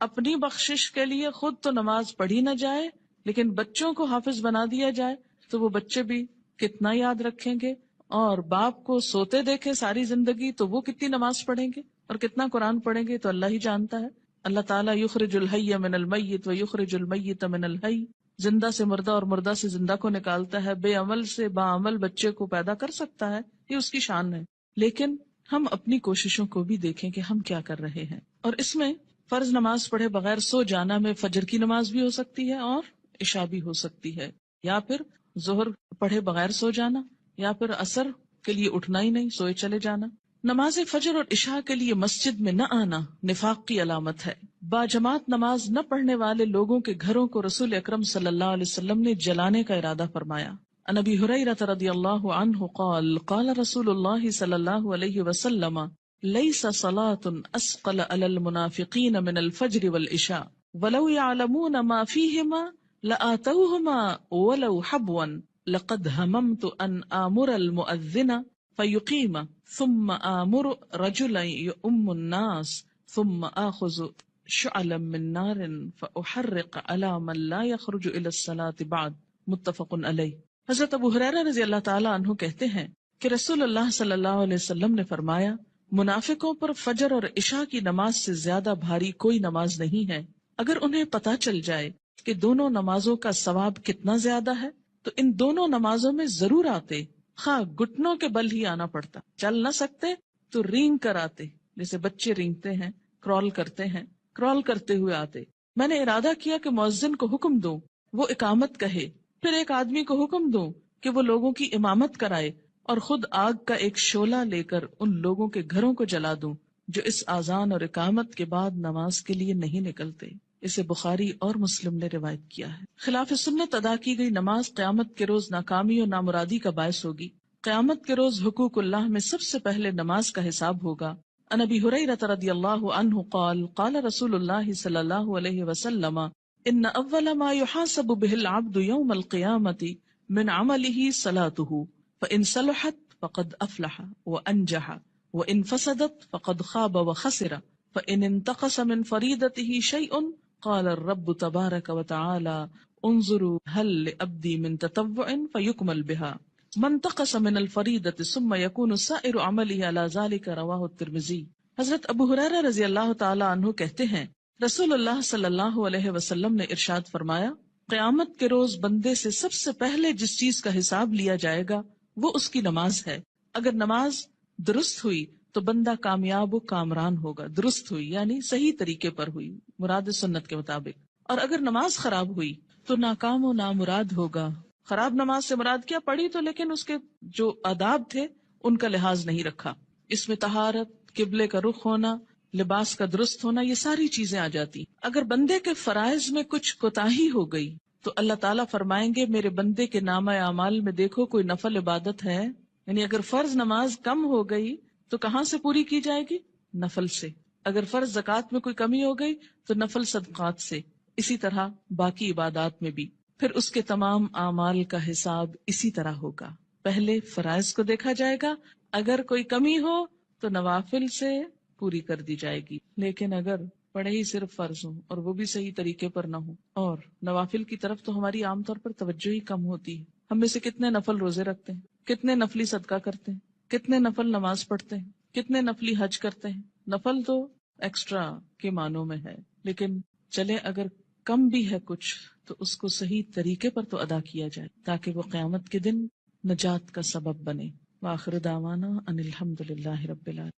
اپنی بخشش کے لیے خود تو نماز پڑھی نہ جائے لیکن بچوں کو حافظ بنا دیا جائے، تو وہ بچے بھی کتنا یاد رکھیں گے، اور باپ کو سوتے دیکھے ساری زندگی تو وہ کتنی نماز پڑھیں گے اور کتنا قرآن پڑھیں گے تو اللہ ہی جانتا ہے۔ اللہ تعالیٰ یخرج الحی من المیت و یخرج المیت من الحی، زندہ سے مردہ اور مردہ سے زندہ کو نکالتا ہے، بے عمل سے باعمل بچے کو پیدا کر سکتا ہے، یہ اس کی شان ہے۔ لیکن ہم اپنی کوششوں کو بھی دیکھیں کہ ہم کیا کر رہے ہیں، اور اس میں فرض نماز پڑھے بغیر سو جانا میں فجر کی نماز بھی ہو سکتی ہے اور عشاء بھی ہو سکتی ہے، یا پھر ظہر پڑھے بغیر سو جانا، یا پھر عصر کے لیے اٹھنا ہی نہیں، سوئے چلے جانا۔ نماز فجر اور عشاء کے لیے مسجد میں نہ آنا نفاق کی علامت ہے۔ باجماعت نماز نہ پڑھنے والے لوگوں کے گھروں کو رسول اکرم صلی اللہ علیہ وسلم نے جلانے کا ارادہ فرمایا۔ عن ابی ہریرہ رضی اللہ عنہ قال قال رسول اللہ صلی اللہ علیہ وسلم لیس صلاة اسقل علی المنافقین من الفجر والعشاء ولو يعلمون ما فيهما لآتوهما ولو حبوا لقد هممت ان آمر المؤذن فيقيم ثم آمر رجلا يؤم الناس ثم آخذ شعلا من نار فأحرق على من لا يخرج إلى الصلاة بعد متفق علیہ۔ حضرت ابو ہریرہ رضی اللہ تعالیٰ عنہ کہتے ہیں کہ رسول اللہ صلی اللہ علیہ وسلم نے فرمایا، منافقوں پر فجر اور عشاء کی نماز سے زیادہ بھاری کوئی نماز نہیں ہے۔ اگر انہیں پتہ چل جائے کہ دونوں نمازوں کا ثواب کتنا زیادہ ہے تو ان دونوں نمازوں میں ضرور آتے، خواہ گھٹنوں کے بل ہی آنا پڑتا، چل نہ سکتے تو رینگ کر آتے، جیسے بچے رینگتے ہیں، کرال کرتے ہیں، کرال کرتے ہوئے آتے۔ میں نے ارادہ کیا کہ مؤذن کو حکم دوں وہ اقامت کہے، پھر ایک آدمی کو حکم دوں کہ وہ لوگوں کی امامت کرائے، اور خود آگ کا ایک شعلہ لے کر ان لوگوں کے گھروں کو جلا دوں جو اس اذان اور اقامت کے بعد نماز کے لیے نہیں نکلتے۔ اسے بخاری اور مسلم نے روایت کیا ہے۔ خلاف سنت ادا کی گئی نماز قیامت کے روز ناکامی اور نامرادی کا باعث ہوگی۔ قیامت کے روز حقوق اللہ میں سب سے پہلے نماز کا حساب ہوگا۔ عن ابی ہریرہ رضی اللہ عنہ قال قال رسول اللہ صلی اللہ علیہ وسلم ان اول ما يحاسب به العبد يوم القيامة من عمله صلاته فإن صلحت فقد أفلح وأنجح وإن فسدت فقد خاب وخسر فإن انتقص من فريضته شيء قال الرب تبارك وتعالى انظروا هل لعبدي من تطوع فيكمل بها من انتقص من الفريضة ثم يكون سائر عمله على ذلك رواه الترمذي۔ حضرت ابو ہریرہ رضی اللہ تعالی عنہ کہتے ہیں رسول اللہ صلی اللہ علیہ وسلم نے ارشاد فرمایا، قیامت کے روز بندے سے سب سے پہلے جس چیز کا حساب لیا جائے گا وہ اس کی نماز ہے۔ اگر نماز درست ہوئی تو بندہ کامیاب و کامران ہوگا۔ درست ہوئی یعنی صحیح طریقے پر ہوئی، مراد سنت کے مطابق، اور اگر نماز خراب ہوئی تو ناکام و نامراد ہوگا۔ خراب نماز سے مراد کیا؟ پڑھی تو لیکن اس کے جو آداب تھے ان کا لحاظ نہیں رکھا۔ اس میں طہارت، قبلے کا رخ ہونا، لباس کا درست ہونا، یہ ساری چیزیں آ جاتی۔ اگر بندے کے فرائض میں کچھ کوتاہی ہو گئی تو اللہ تعالیٰ فرمائیں گے میرے بندے کے نامہ اعمال میں دیکھو کوئی نفل عبادت ہے۔ یعنی اگر فرض نماز کم ہو گئی تو کہاں سے پوری کی جائے گی؟ نفل سے۔ اگر فرض زکوٰۃ میں کوئی کمی ہو گئی تو نفل صدقات سے، اسی طرح باقی عبادات میں بھی۔ پھر اس کے تمام اعمال کا حساب اسی طرح ہوگا۔ پہلے فرائض کو دیکھا جائے گا، اگر کوئی کمی ہو تو نوافل سے پوری کر دی جائے گی، لیکن اگر پڑھے ہی صرف فرض ہوں اور وہ بھی صحیح طریقے پر نہ ہو، اور نوافل کی طرف تو ہماری عام طور پر توجہ ہی کم ہوتی ہے۔ ہم میں سے کتنے نفل روزے رکھتے ہیں، کتنے نفلی صدقہ کرتے ہیں، کتنے نفل نماز پڑھتے ہیں، کتنے نفلی حج کرتے ہیں۔ نفل تو ایکسٹرا کے معنوں میں ہے، لیکن چلے اگر کم بھی ہے کچھ تو اس کو صحیح طریقے پر تو ادا کیا جائے تاکہ وہ قیامت کے دن نجات کا سبب بنے۔ وآخر دعوانا ان الحمدللہ رب العالمین۔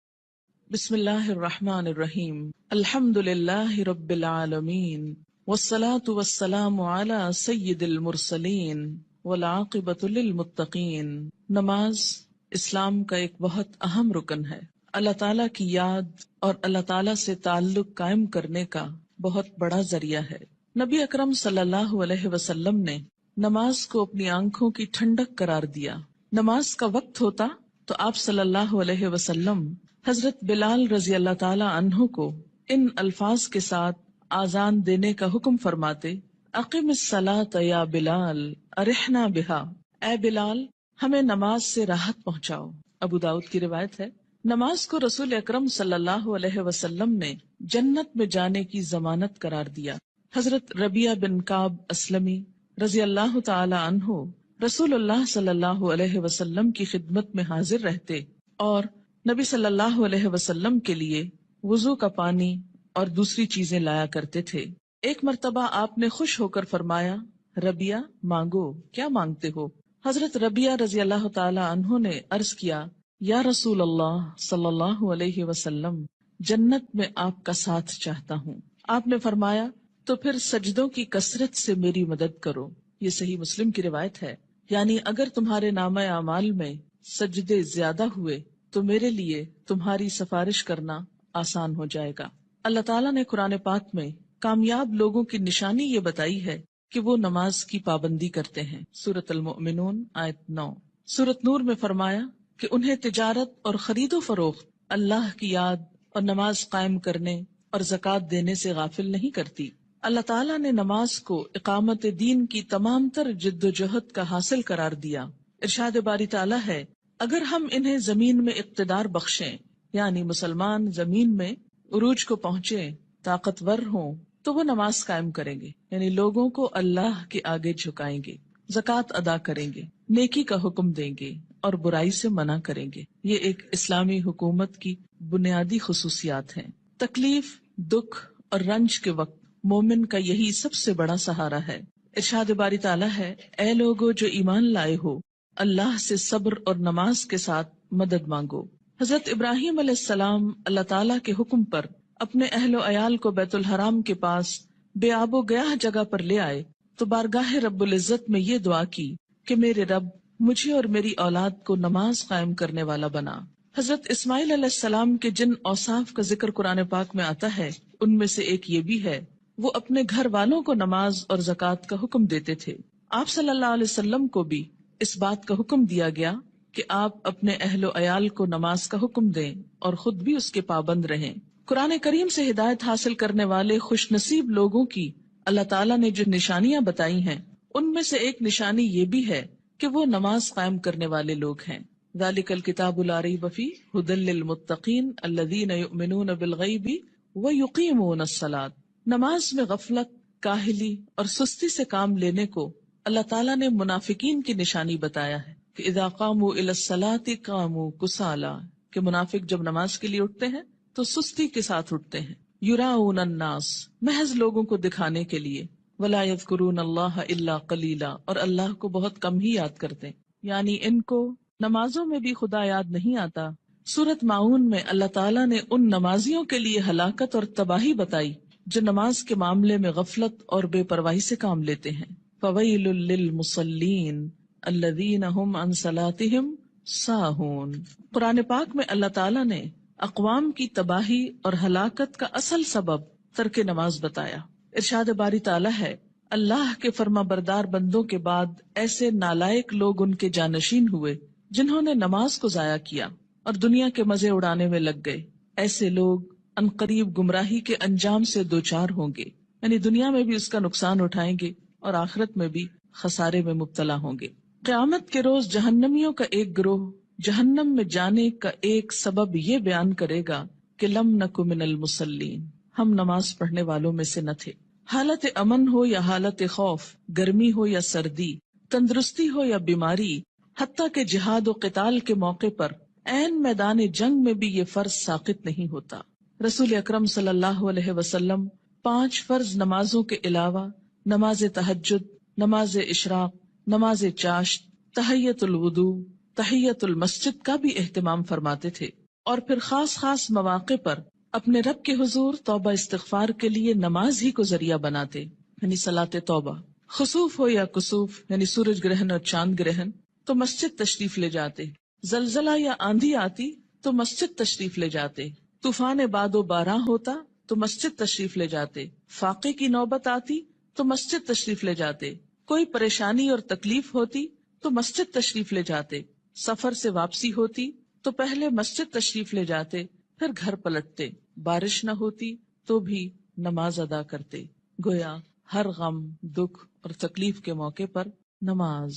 بسم اللہ الرحمن الرحیم۔ الحمد للہ رب العالمین والصلاة والسلام علی سید المرسلین والعاقبۃ للمتقین۔ نماز اسلام کا ایک بہت اہم رکن ہے، اللہ تعالیٰ کی یاد اور اللہ تعالیٰ سے تعلق قائم کرنے کا بہت بڑا ذریعہ ہے۔ نبی اکرم صلی اللہ علیہ وسلم نے نماز کو اپنی آنکھوں کی ٹھنڈک قرار دیا۔ نماز کا وقت ہوتا تو آپ صلی اللہ علیہ وسلم حضرت بلال رضی اللہ تعالی عنہ کو ان الفاظ کے ساتھ آذان دینے کا حکم فرماتے، اقم الصلاۃ یا بلال ارحنا بہا، اے بلال ہمیں نماز سے راحت پہنچاؤ۔ ابو داؤد کی روایت ہے۔ نماز کو رسول اکرم صلی اللہ علیہ وسلم نے جنت میں جانے کی ضمانت قرار دیا۔ حضرت ربیعہ بن کعب اسلمی رضی اللہ تعالی عنہ رسول اللہ صلی اللہ علیہ وسلم کی خدمت میں حاضر رہتے اور نبی صلی اللہ علیہ وسلم کے لیے وضو کا پانی اور دوسری چیزیں لایا کرتے تھے۔ ایک مرتبہ آپ نے خوش ہو کر فرمایا، ربیہ مانگو، کیا مانگتے ہو؟ حضرت ربیہ رضی اللہ تعالی عنہ نے عرض کیا، یا رسول اللہ صلی اللہ علیہ وسلم، جنت میں آپ کا ساتھ چاہتا ہوں۔ آپ نے فرمایا، تو پھر سجدوں کی کثرت سے میری مدد کرو۔ یہ صحیح مسلم کی روایت ہے، یعنی اگر تمہارے نامہ اعمال میں سجدے زیادہ ہوئے تو میرے لیے تمہاری سفارش کرنا آسان ہو جائے گا۔ اللہ تعالیٰ نے قرآن پاک میں کامیاب لوگوں کی نشانی یہ بتائی ہے کہ وہ نماز کی پابندی کرتے ہیں۔ سورۃ المؤمنون آیت 9۔ سورۃ نور میں فرمایا کہ انہیں تجارت اور خرید و فروخت اللہ کی یاد اور نماز قائم کرنے اور زکوٰۃ دینے سے غافل نہیں کرتی۔ اللہ تعالیٰ نے نماز کو اقامت دین کی تمام تر جد و جہد کا حاصل قرار دیا۔ ارشاد باری تعالیٰ ہے، اگر ہم انہیں زمین میں اقتدار بخشیں، یعنی مسلمان زمین میں عروج کو پہنچے، طاقتور ہوں، تو وہ نماز قائم کریں گے، یعنی لوگوں کو اللہ کے آگے جھکائیں گے، زکوٰۃ ادا کریں گے، نیکی کا حکم دیں گے اور برائی سے منع کریں گے۔ یہ ایک اسلامی حکومت کی بنیادی خصوصیات ہیں۔ تکلیف، دکھ اور رنج کے وقت مومن کا یہی سب سے بڑا سہارا ہے۔ ارشاد باری تعالیٰ ہے، اے لوگو جو ایمان لائے ہو، اللہ سے صبر اور نماز کے ساتھ مدد مانگو۔ حضرت ابراہیم علیہ السلام اللہ تعالیٰ کے حکم پر اپنے اہل و عیال کو بیت الحرام کے پاس بے آب و گیاہ جگہ پر لے آئے تو بارگاہ رب العزت میں یہ دعا کی کہ میرے رب مجھے اور میری اولاد کو نماز قائم کرنے والا بنا۔ حضرت اسماعیل علیہ السلام کے جن اوصاف کا ذکر قرآن پاک میں آتا ہے، ان میں سے ایک یہ بھی ہے، وہ اپنے گھر والوں کو نماز اور زکوٰۃ کا حکم دیتے تھے۔ آپ صلی اللہ علیہ وسلم کو بھی اس بات کا حکم دیا گیا کہ آپ اپنے اہل و عیال کو نماز کا حکم دیں اور خود بھی اس کے پابند رہیں۔ قرآن کریم سے ہدایت حاصل کرنے والے خوش نصیب لوگوں کی اللہ تعالیٰ نے جو نشانیاں بتائی ہیں، ان میں سے ایک نشانی یہ بھی ہے کہ وہ نماز قائم کرنے والے لوگ ہیں۔ ذالک الکتاب لا ریب فیہ ھدی للمتقین الذین یؤمنون بالغیب ویقیمون الصلاۃ۔ نماز میں غفلت، کاہلی اور سستی سے کام لینے کو اللہ تعالیٰ نے منافقین کی نشانی بتایا ہے کہ اذا قاموا الی الصلاۃ قاموا کسالی، کہ منافق جب نماز کے لیے اٹھتے ہیں تو سستی کے ساتھ اٹھتے ہیں۔ یراؤن الناس، محض لوگوں کو دکھانے کے لیے، ولا یذکرون اللہ الا قلیلا، اور اللہ کو بہت کم ہی یاد کرتے ہیں، یعنی ان کو نمازوں میں بھی خدا یاد نہیں آتا۔ سورۃ ماؤن میں اللہ تعالیٰ نے ان نمازیوں کے لیے ہلاکت اور تباہی بتائی جو نماز کے معاملے میں غفلت اور بے پرواہی سے کام لیتے ہیں۔ فویل للمصلین الذین هم عن صلاتهم ساہون۔ قرآن پاک میں اللہ تعالیٰ نے اقوام کی تباہی اور ہلاکت کا اصل سبب ترک نماز بتایا۔ ارشاد باری تعالیٰ ہے، اللہ کے فرما بردار بندوں کے بعد ایسے نالائق لوگ ان کے جانشین ہوئے جنہوں نے نماز کو ضائع کیا اور دنیا کے مزے اڑانے میں لگ گئے۔ ایسے لوگ عنقریب گمراہی کے انجام سے دوچار ہوں گے، یعنی دنیا میں بھی اس کا نقصان اٹھائیں گے اور آخرت میں بھی خسارے میں مبتلا ہوں گے۔ قیامت کے روز جہنمیوں کا ایک گروہ جہنم میں جانے کا ایک سبب یہ بیان کرے گا کہ لم نک من المصلین، ہم نماز پڑھنے والوں میں سے نہ تھے۔ حالت امن ہو یا حالت خوف، گرمی ہو یا سردی، تندرستی ہو یا بیماری، حتیٰ کہ جہاد و قتال کے موقع پر عین میدان جنگ میں بھی یہ فرض ساقط نہیں ہوتا۔ رسول اکرم صلی اللہ علیہ وسلم 5 فرض نمازوں کے علاوہ نماز تہجد، نماز اشراق، نماز چاشت، تحیت الوضو، تحیت المسجد کا بھی اہتمام فرماتے تھے، اور پھر خاص مواقع پر اپنے رب کے حضور توبہ استغفار کے لیے نماز ہی کو ذریعہ بناتے، یعنی صلاۃ توبہ۔ خسوف ہو یا کسوف، یعنی سورج گرہن اور چاند گرہن، تو مسجد تشریف لے جاتے۔ زلزلہ یا آندھی آتی تو مسجد تشریف لے جاتے۔ طوفان باد و باران ہوتا تو مسجد تشریف لے جاتے۔ فاقے کی نوبت آتی تو مسجد تشریف لے جاتے۔ کوئی پریشانی اور تکلیف ہوتی تو مسجد تشریف لے جاتے۔ سفر سے واپسی ہوتی تو پہلے مسجد تشریف لے جاتے، پھر گھر پلٹتے۔ بارش نہ ہوتی تو بھی نماز ادا کرتے۔ گویا ہر غم، دکھ اور تکلیف کے موقع پر نماز۔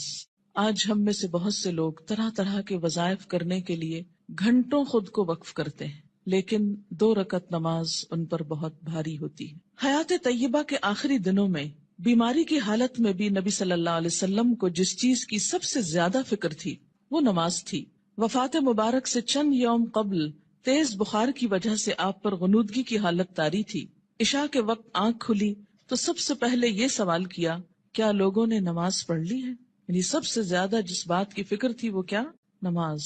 آج ہم میں سے بہت سے لوگ طرح طرح کے وظائف کرنے کے لیے گھنٹوں خود کو وقف کرتے ہیں، لیکن 2 رکعت نماز ان پر بہت بھاری ہوتی ہے۔ حیات طیبہ کے آخری دنوں میں بیماری کی حالت میں بھی نبی صلی اللہ علیہ وسلم کو جس چیز کی سب سے زیادہ فکر تھی وہ نماز تھی۔ وفات مبارک سے چند یوم قبل تیز بخار کی وجہ سے آپ پر غنودگی کی حالت طاری تھی. عشاء کے وقت آنکھ کھلی تو سب سے پہلے یہ سوال کیا کیا لوگوں نے نماز پڑھ لی ہے؟ یعنی سب سے زیادہ جس بات کی فکر تھی وہ کیا؟ نماز.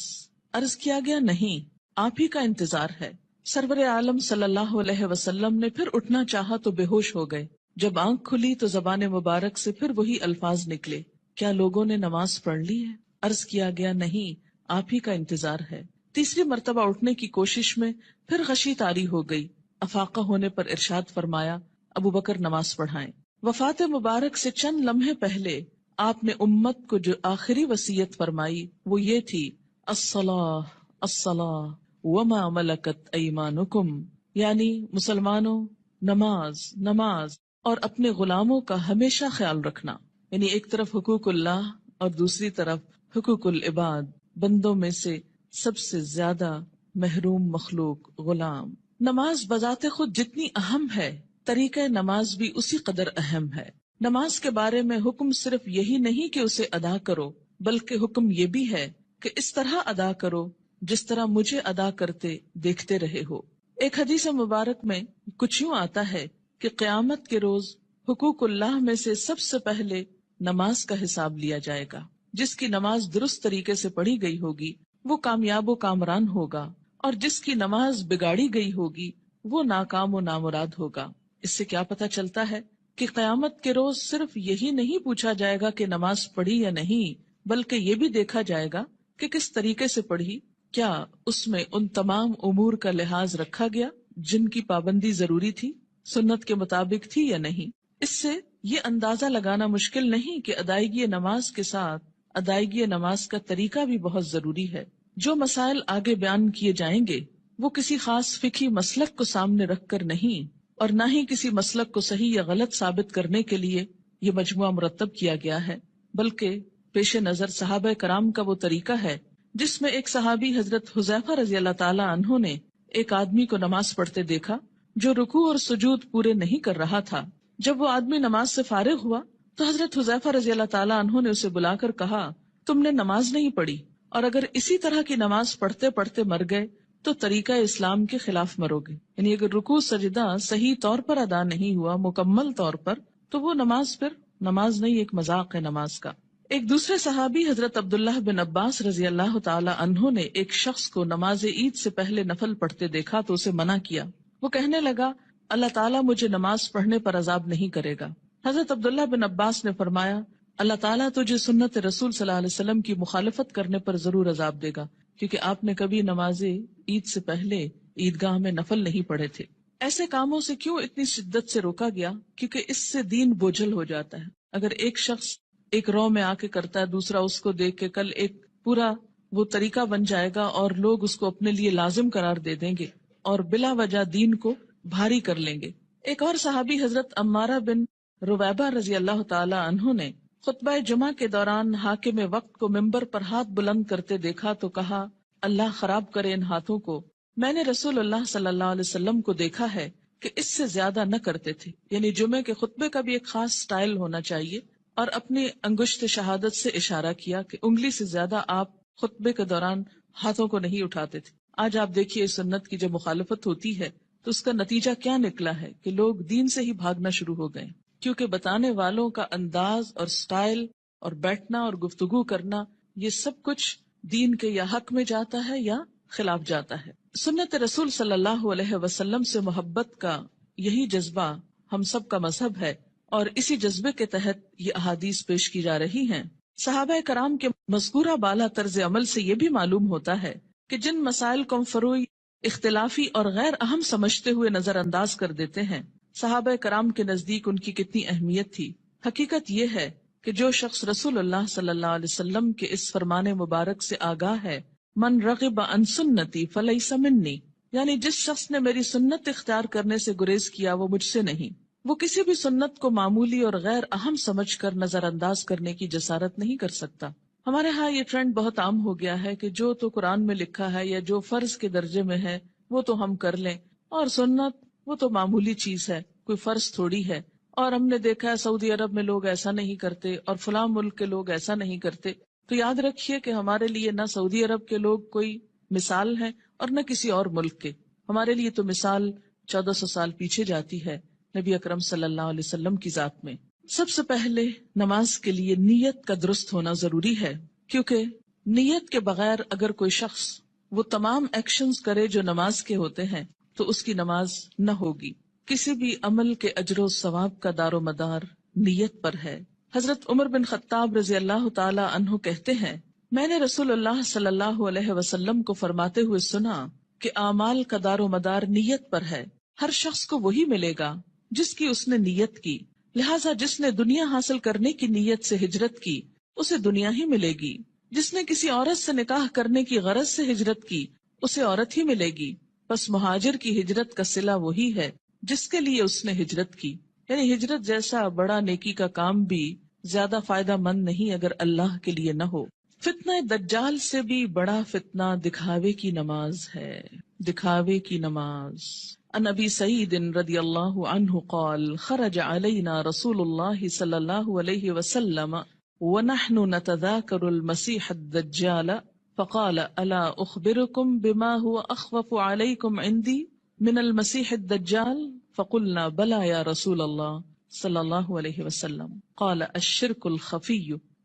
عرض کیا گیا نہیں، آپ ہی کا انتظار ہے. سرور عالم صلی اللہ علیہ وسلم نے پھر اٹھنا چاہا تو بے ہوش ہو گئے. جب آنکھ کھلی تو زبان مبارک سے پھر وہی الفاظ نکلے، کیا لوگوں نے نماز پڑھ لی ہے؟ عرض کیا گیا نہیں، آپ ہی کا انتظار ہے. تیسری مرتبہ اٹھنے کی کوشش میں پھر غشی طاری ہو گئی. افاقہ ہونے پر ارشاد فرمایا ابو بکر نماز پڑھائیں. وفات مبارک سے چند لمحے پہلے آپ نے امت کو جو آخری وصیت فرمائی وہ یہ تھی، الصلاۃ الصلاۃ وما ملکت ایمانکم، یعنی مسلمانوں نماز نماز اور اپنے غلاموں کا ہمیشہ خیال رکھنا. یعنی ایک طرف حقوق اللہ اور دوسری طرف حقوق العباد، بندوں میں سے سب سے زیادہ محروم مخلوق غلام. نماز بذات خود جتنی اہم ہے، طریقہ نماز بھی اسی قدر اہم ہے. نماز کے بارے میں حکم صرف یہی نہیں کہ اسے ادا کرو، بلکہ حکم یہ بھی ہے کہ اس طرح ادا کرو جس طرح مجھے ادا کرتے دیکھتے رہے ہو. ایک حدیث مبارک میں کچھ یوں آتا ہے کہ قیامت کے روز حقوق اللہ میں سے سب سے پہلے نماز کا حساب لیا جائے گا. جس کی نماز درست طریقے سے پڑھی گئی ہوگی وہ کامیاب و کامران ہوگا، اور جس کی نماز بگاڑی گئی ہوگی وہ ناکام و نامراد ہوگا. اس سے کیا پتہ چلتا ہے کہ قیامت کے روز صرف یہی نہیں پوچھا جائے گا کہ نماز پڑھی یا نہیں، بلکہ یہ بھی دیکھا جائے گا کہ کس طریقے سے پڑھی، کیا اس میں ان تمام امور کا لحاظ رکھا گیا جن کی پابندی ضروری تھی، سنت کے مطابق تھی یا نہیں. اس سے یہ اندازہ لگانا مشکل نہیں کہ ادائیگی نماز کے ساتھ ادائیگی نماز کا طریقہ بھی بہت ضروری ہے. جو مسائل آگے بیان کیے جائیں گے وہ کسی خاص فقہی مسلک کو سامنے رکھ کر نہیں، اور نہ ہی کسی مسلک کو صحیح یا غلط ثابت کرنے کے لیے یہ مجموعہ مرتب کیا گیا ہے، بلکہ پیش نظر صحابہ کرام کا وہ طریقہ ہے جس میں ایک صحابی حضرت حذیفہ رضی اللہ تعالی عنہ نے ایک آدمی کو نماز پڑھتے دیکھا جو رکوع اور سجود پورے نہیں کر رہا تھا. جب وہ آدمی نماز سے فارغ ہوا تو حضرت حذیفہ رضی اللہ تعالی عنہ نے اسے بلا کر کہا تم نے نماز نہیں پڑھی، اور اگر اسی طرح کی نماز پڑھتے پڑھتے مر گئے تو طریقہ اسلام کے خلاف مرو گے. یعنی اگر رکوع سجدہ صحیح طور پر ادا نہیں ہوا مکمل طور پر تو وہ نماز پھر نماز نہیں، ایک مذاق ہے نماز کا. ایک دوسرے صحابی حضرت عبداللہ بن عباس رضی اللہ تعالی عنہ نے ایک شخص کو نماز عید سے پہلے نفل پڑھتے دیکھا تو اسے منع کیا. وہ کہنے لگا اللہ تعالیٰ مجھے نماز پڑھنے پر عذاب نہیں کرے گا. حضرت عبداللہ بن عباس نے فرمایا اللہ تعالیٰ تجھے سنت رسول صلی اللہ علیہ وسلم کی مخالفت کرنے پر ضرور عذاب دے گا، کیونکہ آپ نے کبھی نماز عید سے پہلے عیدگاہ میں نفل نہیں پڑھے تھے. ایسے کاموں سے کیوں اتنی شدت سے روکا گیا؟ کیونکہ اس سے دین بوجھل ہو جاتا ہے. اگر ایک شخص ایک رو میں آ کے کرتا ہے، دوسرا اس کو دیکھ کے کل ایک پورا وہ طریقہ بن جائے گا اور لوگ اس کو اپنے لیے لازم قرار دے دیں گے اور بلا وجہ دین کو بھاری کر لیں گے. ایک اور صحابی حضرت عمارہ بن رویبہ رضی اللہ تعالی عنہ نے خطبہ جمعہ کے دوران حاکم وقت کو ممبر پر ہاتھ بلند کرتے دیکھا تو کہا اللہ خراب کرے ان ہاتھوں کو. میں نے رسول اللہ صلی اللہ علیہ وسلم کو دیکھا ہے کہ اس سے زیادہ نہ کرتے تھے. یعنی جمعے کے خطبے کا بھی ایک خاص سٹائل ہونا چاہیے، اور اپنی انگشت شہادت سے اشارہ کیا کہ انگلی سے زیادہ آپ خطبے کے دوران ہاتھوں کو نہیں اٹھاتے تھے. آج آپ دیکھیے اس سنت کی جب مخالفت ہوتی ہے تو اس کا نتیجہ کیا نکلا ہے کہ لوگ دین سے ہی بھاگنا شروع ہو گئے، کیونکہ بتانے والوں کا انداز اور سٹائل اور بیٹھنا اور گفتگو کرنا یہ سب کچھ دین کے یا حق میں جاتا ہے یا خلاف جاتا ہے. سنت رسول صلی اللہ علیہ وسلم سے محبت کا یہی جذبہ ہم سب کا مذہب ہے، اور اسی جذبے کے تحت یہ احادیث پیش کی جا رہی ہیں. صحابہ کرام کے مذکورہ بالا طرز عمل سے یہ بھی معلوم ہوتا ہے کہ جن مسائل کو ہم فروعی، اختلافی اور غیر اہم سمجھتے ہوئے نظر انداز کر دیتے ہیں، صحابہ کرام کے نزدیک ان کی کتنی اہمیت تھی. حقیقت یہ ہے کہ جو شخص رسول اللہ صلی اللہ علیہ وسلم کے اس فرمان مبارک سے آگاہ ہے، من رغب عن سنتی فلیس منی، یعنی جس شخص نے میری سنت اختیار کرنے سے گریز کیا وہ مجھ سے نہیں، وہ کسی بھی سنت کو معمولی اور غیر اہم سمجھ کر نظر انداز کرنے کی جسارت نہیں کر سکتا. ہمارے ہاں یہ ٹرینڈ بہت عام ہو گیا ہے کہ جو تو قرآن میں لکھا ہے یا جو فرض کے درجے میں ہے وہ تو ہم کر لیں، اور سنت وہ تو معمولی چیز ہے، کوئی فرض تھوڑی ہے. اور ہم نے دیکھا ہے سعودی عرب میں لوگ ایسا نہیں کرتے اور فلاں ملک کے لوگ ایسا نہیں کرتے. تو یاد رکھیے کہ ہمارے لیے نہ سعودی عرب کے لوگ کوئی مثال ہیں اور نہ کسی اور ملک کے. ہمارے لیے تو مثال 1400 سال پیچھے جاتی ہے نبی اکرم صلی اللہ علیہ وسلم کی ذات میں. سب سے پہلے نماز کے لیے نیت کا درست ہونا ضروری ہے، کیونکہ نیت کے بغیر اگر کوئی شخص وہ تمام ایکشنز کرے جو نماز کے ہوتے ہیں تو اس کی نماز نہ ہوگی. کسی بھی عمل کے اجر و ثواب کا دار و مدار نیت پر ہے. حضرت عمر بن خطاب رضی اللہ تعالی عنہ کہتے ہیں، میں نے رسول اللہ صلی اللہ علیہ وسلم کو فرماتے ہوئے سنا کہ اعمال کا دار و مدار نیت پر ہے. ہر شخص کو وہی ملے گا جس کی اس نے نیت کی، لہٰذا جس نے دنیا حاصل کرنے کی نیت سے ہجرت کی اسے دنیا ہی ملے گی. جس نے کسی عورت سے نکاح کرنے کی غرض سے ہجرت کی اسے عورت ہی ملے گی. بس مہاجر کی ہجرت کا صلہ وہی ہے جس کے لیے اس نے ہجرت کی. یعنی ہجرت جیسا بڑا نیکی کا کام بھی زیادہ فائدہ مند نہیں اگر اللہ کے لیے نہ ہو. فتنہ دجال سے بھی بڑا فتنہ دکھاوے کی نماز ہے. دکھاوے کی نماز. عن ابی سعید رضی اللہ عنہ قال خرج علینا رسول اللہ صلی اللہ علیہ وسلم ونحن نتذاکر المسیح الدجال فقال الا اخبرکم بما هو اخوف علیکم عندی من المسیح الدجال فقلنا بلا یا رسول اللہ صلی اللہ علیہ وسلم قال الشرک الخفی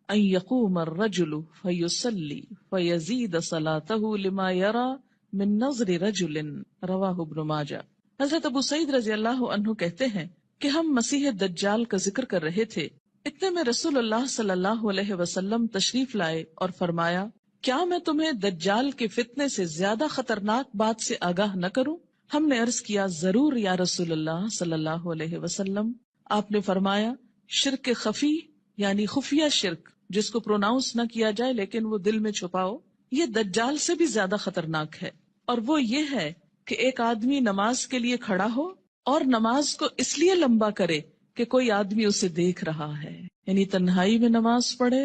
ان يقوم الرجل فيصلي فيزيد صلاته لما يرى من نظر رجل رواہ ابن ماجہ. حضرت ابو سعید رضی اللہ عنہ کہتے ہیں کہ ہم مسیح دجال کا ذکر کر رہے تھے، اتنے میں رسول اللہ صلی اللہ علیہ وسلم تشریف لائے اور فرمایا، کیا میں تمہیں دجال کے فتنے سے زیادہ خطرناک بات سے آگاہ نہ کروں؟ ہم نے عرض کیا، ضرور یا رسول اللہ صلی اللہ علیہ وسلم. آپ نے فرمایا، شرک خفی یعنی خفیہ شرک جس کو پروناؤنس نہ کیا جائے لیکن وہ دل میں چھپاؤ، یہ دجال سے بھی زیادہ خطرناک ہے. اور وہ یہ ہے کہ ایک آدمی نماز کے لیے کھڑا ہو اور نماز کو اس لیے لمبا کرے کہ کوئی آدمی اسے دیکھ رہا ہے. یعنی تنہائی میں نماز پڑھے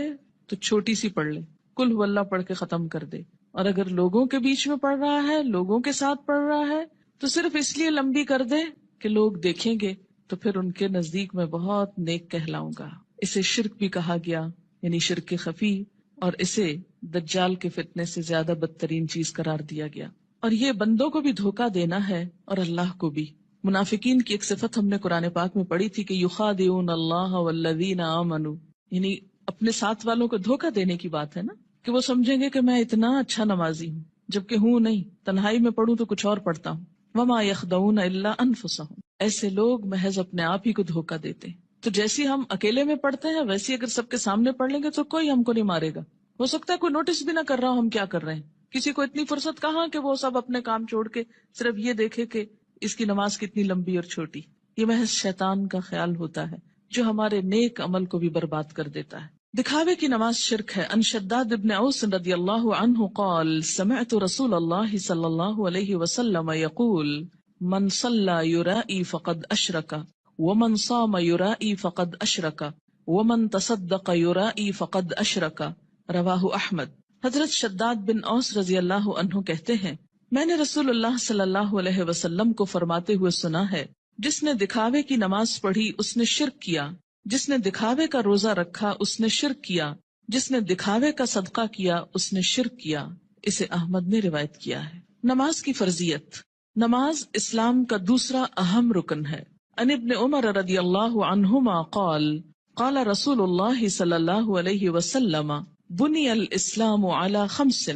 تو چھوٹی سی پڑھ لے، کل ہو اللہ پڑھ کے ختم کر دے. اور اگر لوگوں کے بیچ میں پڑھ رہا ہے، لوگوں کے ساتھ پڑھ رہا ہے، تو صرف اس لیے لمبی کر دے کہ لوگ دیکھیں گے تو پھر ان کے نزدیک میں بہت نیک کہلاؤں گا. اسے شرک بھی کہا گیا، یعنی شرک خفی، اور اسے دجال کے فتنے سے زیادہ بدترین چیز قرار دیا گیا. اور یہ بندوں کو بھی دھوکہ دینا ہے اور اللہ کو بھی. منافقین کی ایک صفت ہم نے قرآن پاک میں پڑھی تھی کہ یخادعون اللہ والذین آمنوا، یعنی اپنے ساتھ والوں کو دھوکہ دینے کی بات ہے نا، کہ وہ سمجھیں گے کہ میں اتنا اچھا نمازی ہوں جبکہ ہوں نہیں، تنہائی میں پڑھوں تو کچھ اور پڑھتا ہوں. وما یخدعون الا انفسهم، ایسے لوگ محض اپنے آپ ہی کو دھوکہ دیتے. تو جیسی ہم اکیلے میں پڑھتے ہیں ویسی اگر سب کے سامنے پڑھ لیں گے تو کوئی ہم کو نہیں مارے گا. ہو سکتا ہے کوئی نوٹس بھی نہ کر رہا ہو ہم کیا کر رہے ہیں. کسی کو اتنی فرصت کہاں کہ وہ سب اپنے کام چھوڑ کے صرف یہ دیکھے کہ اس کی نماز کتنی لمبی اور چھوٹی. یہ محض شیطان کا خیال ہوتا ہے جو ہمارے نیک عمل کو بھی برباد کر دیتا ہے. دکھاوے کی نماز شرک ہے. ان شداد ابن اوس رضی اللہ عنہ قال سمعت رسول اللہ صلی اللہ علیہ وسلم یقول من صلی یرائی فقد اشرک ومن صام یرائی فقد اشرک ومن تصدق یرائی فقد اشرک. رواہ احمد. حضرت شداد بن اوس رضی اللہ عنہ کہتے ہیں، میں نے رسول اللہ صلی اللہ علیہ وسلم کو فرماتے ہوئے سنا ہے، جس نے دکھاوے کی نماز پڑھی اس نے شرک کیا، جس نے دکھاوے کا روزہ رکھا اس نے شرک کیا، جس نے دکھاوے کا صدقہ کیا اس نے شرک کیا. اسے احمد نے روایت کیا ہے. نماز کی فرضیت. نماز اسلام کا دوسرا اہم رکن ہے. عن ابن عمر رضی اللہ عنہما قال قال رسول اللہ صلی اللہ علیہ وسلم بنی الاسلام علی خمس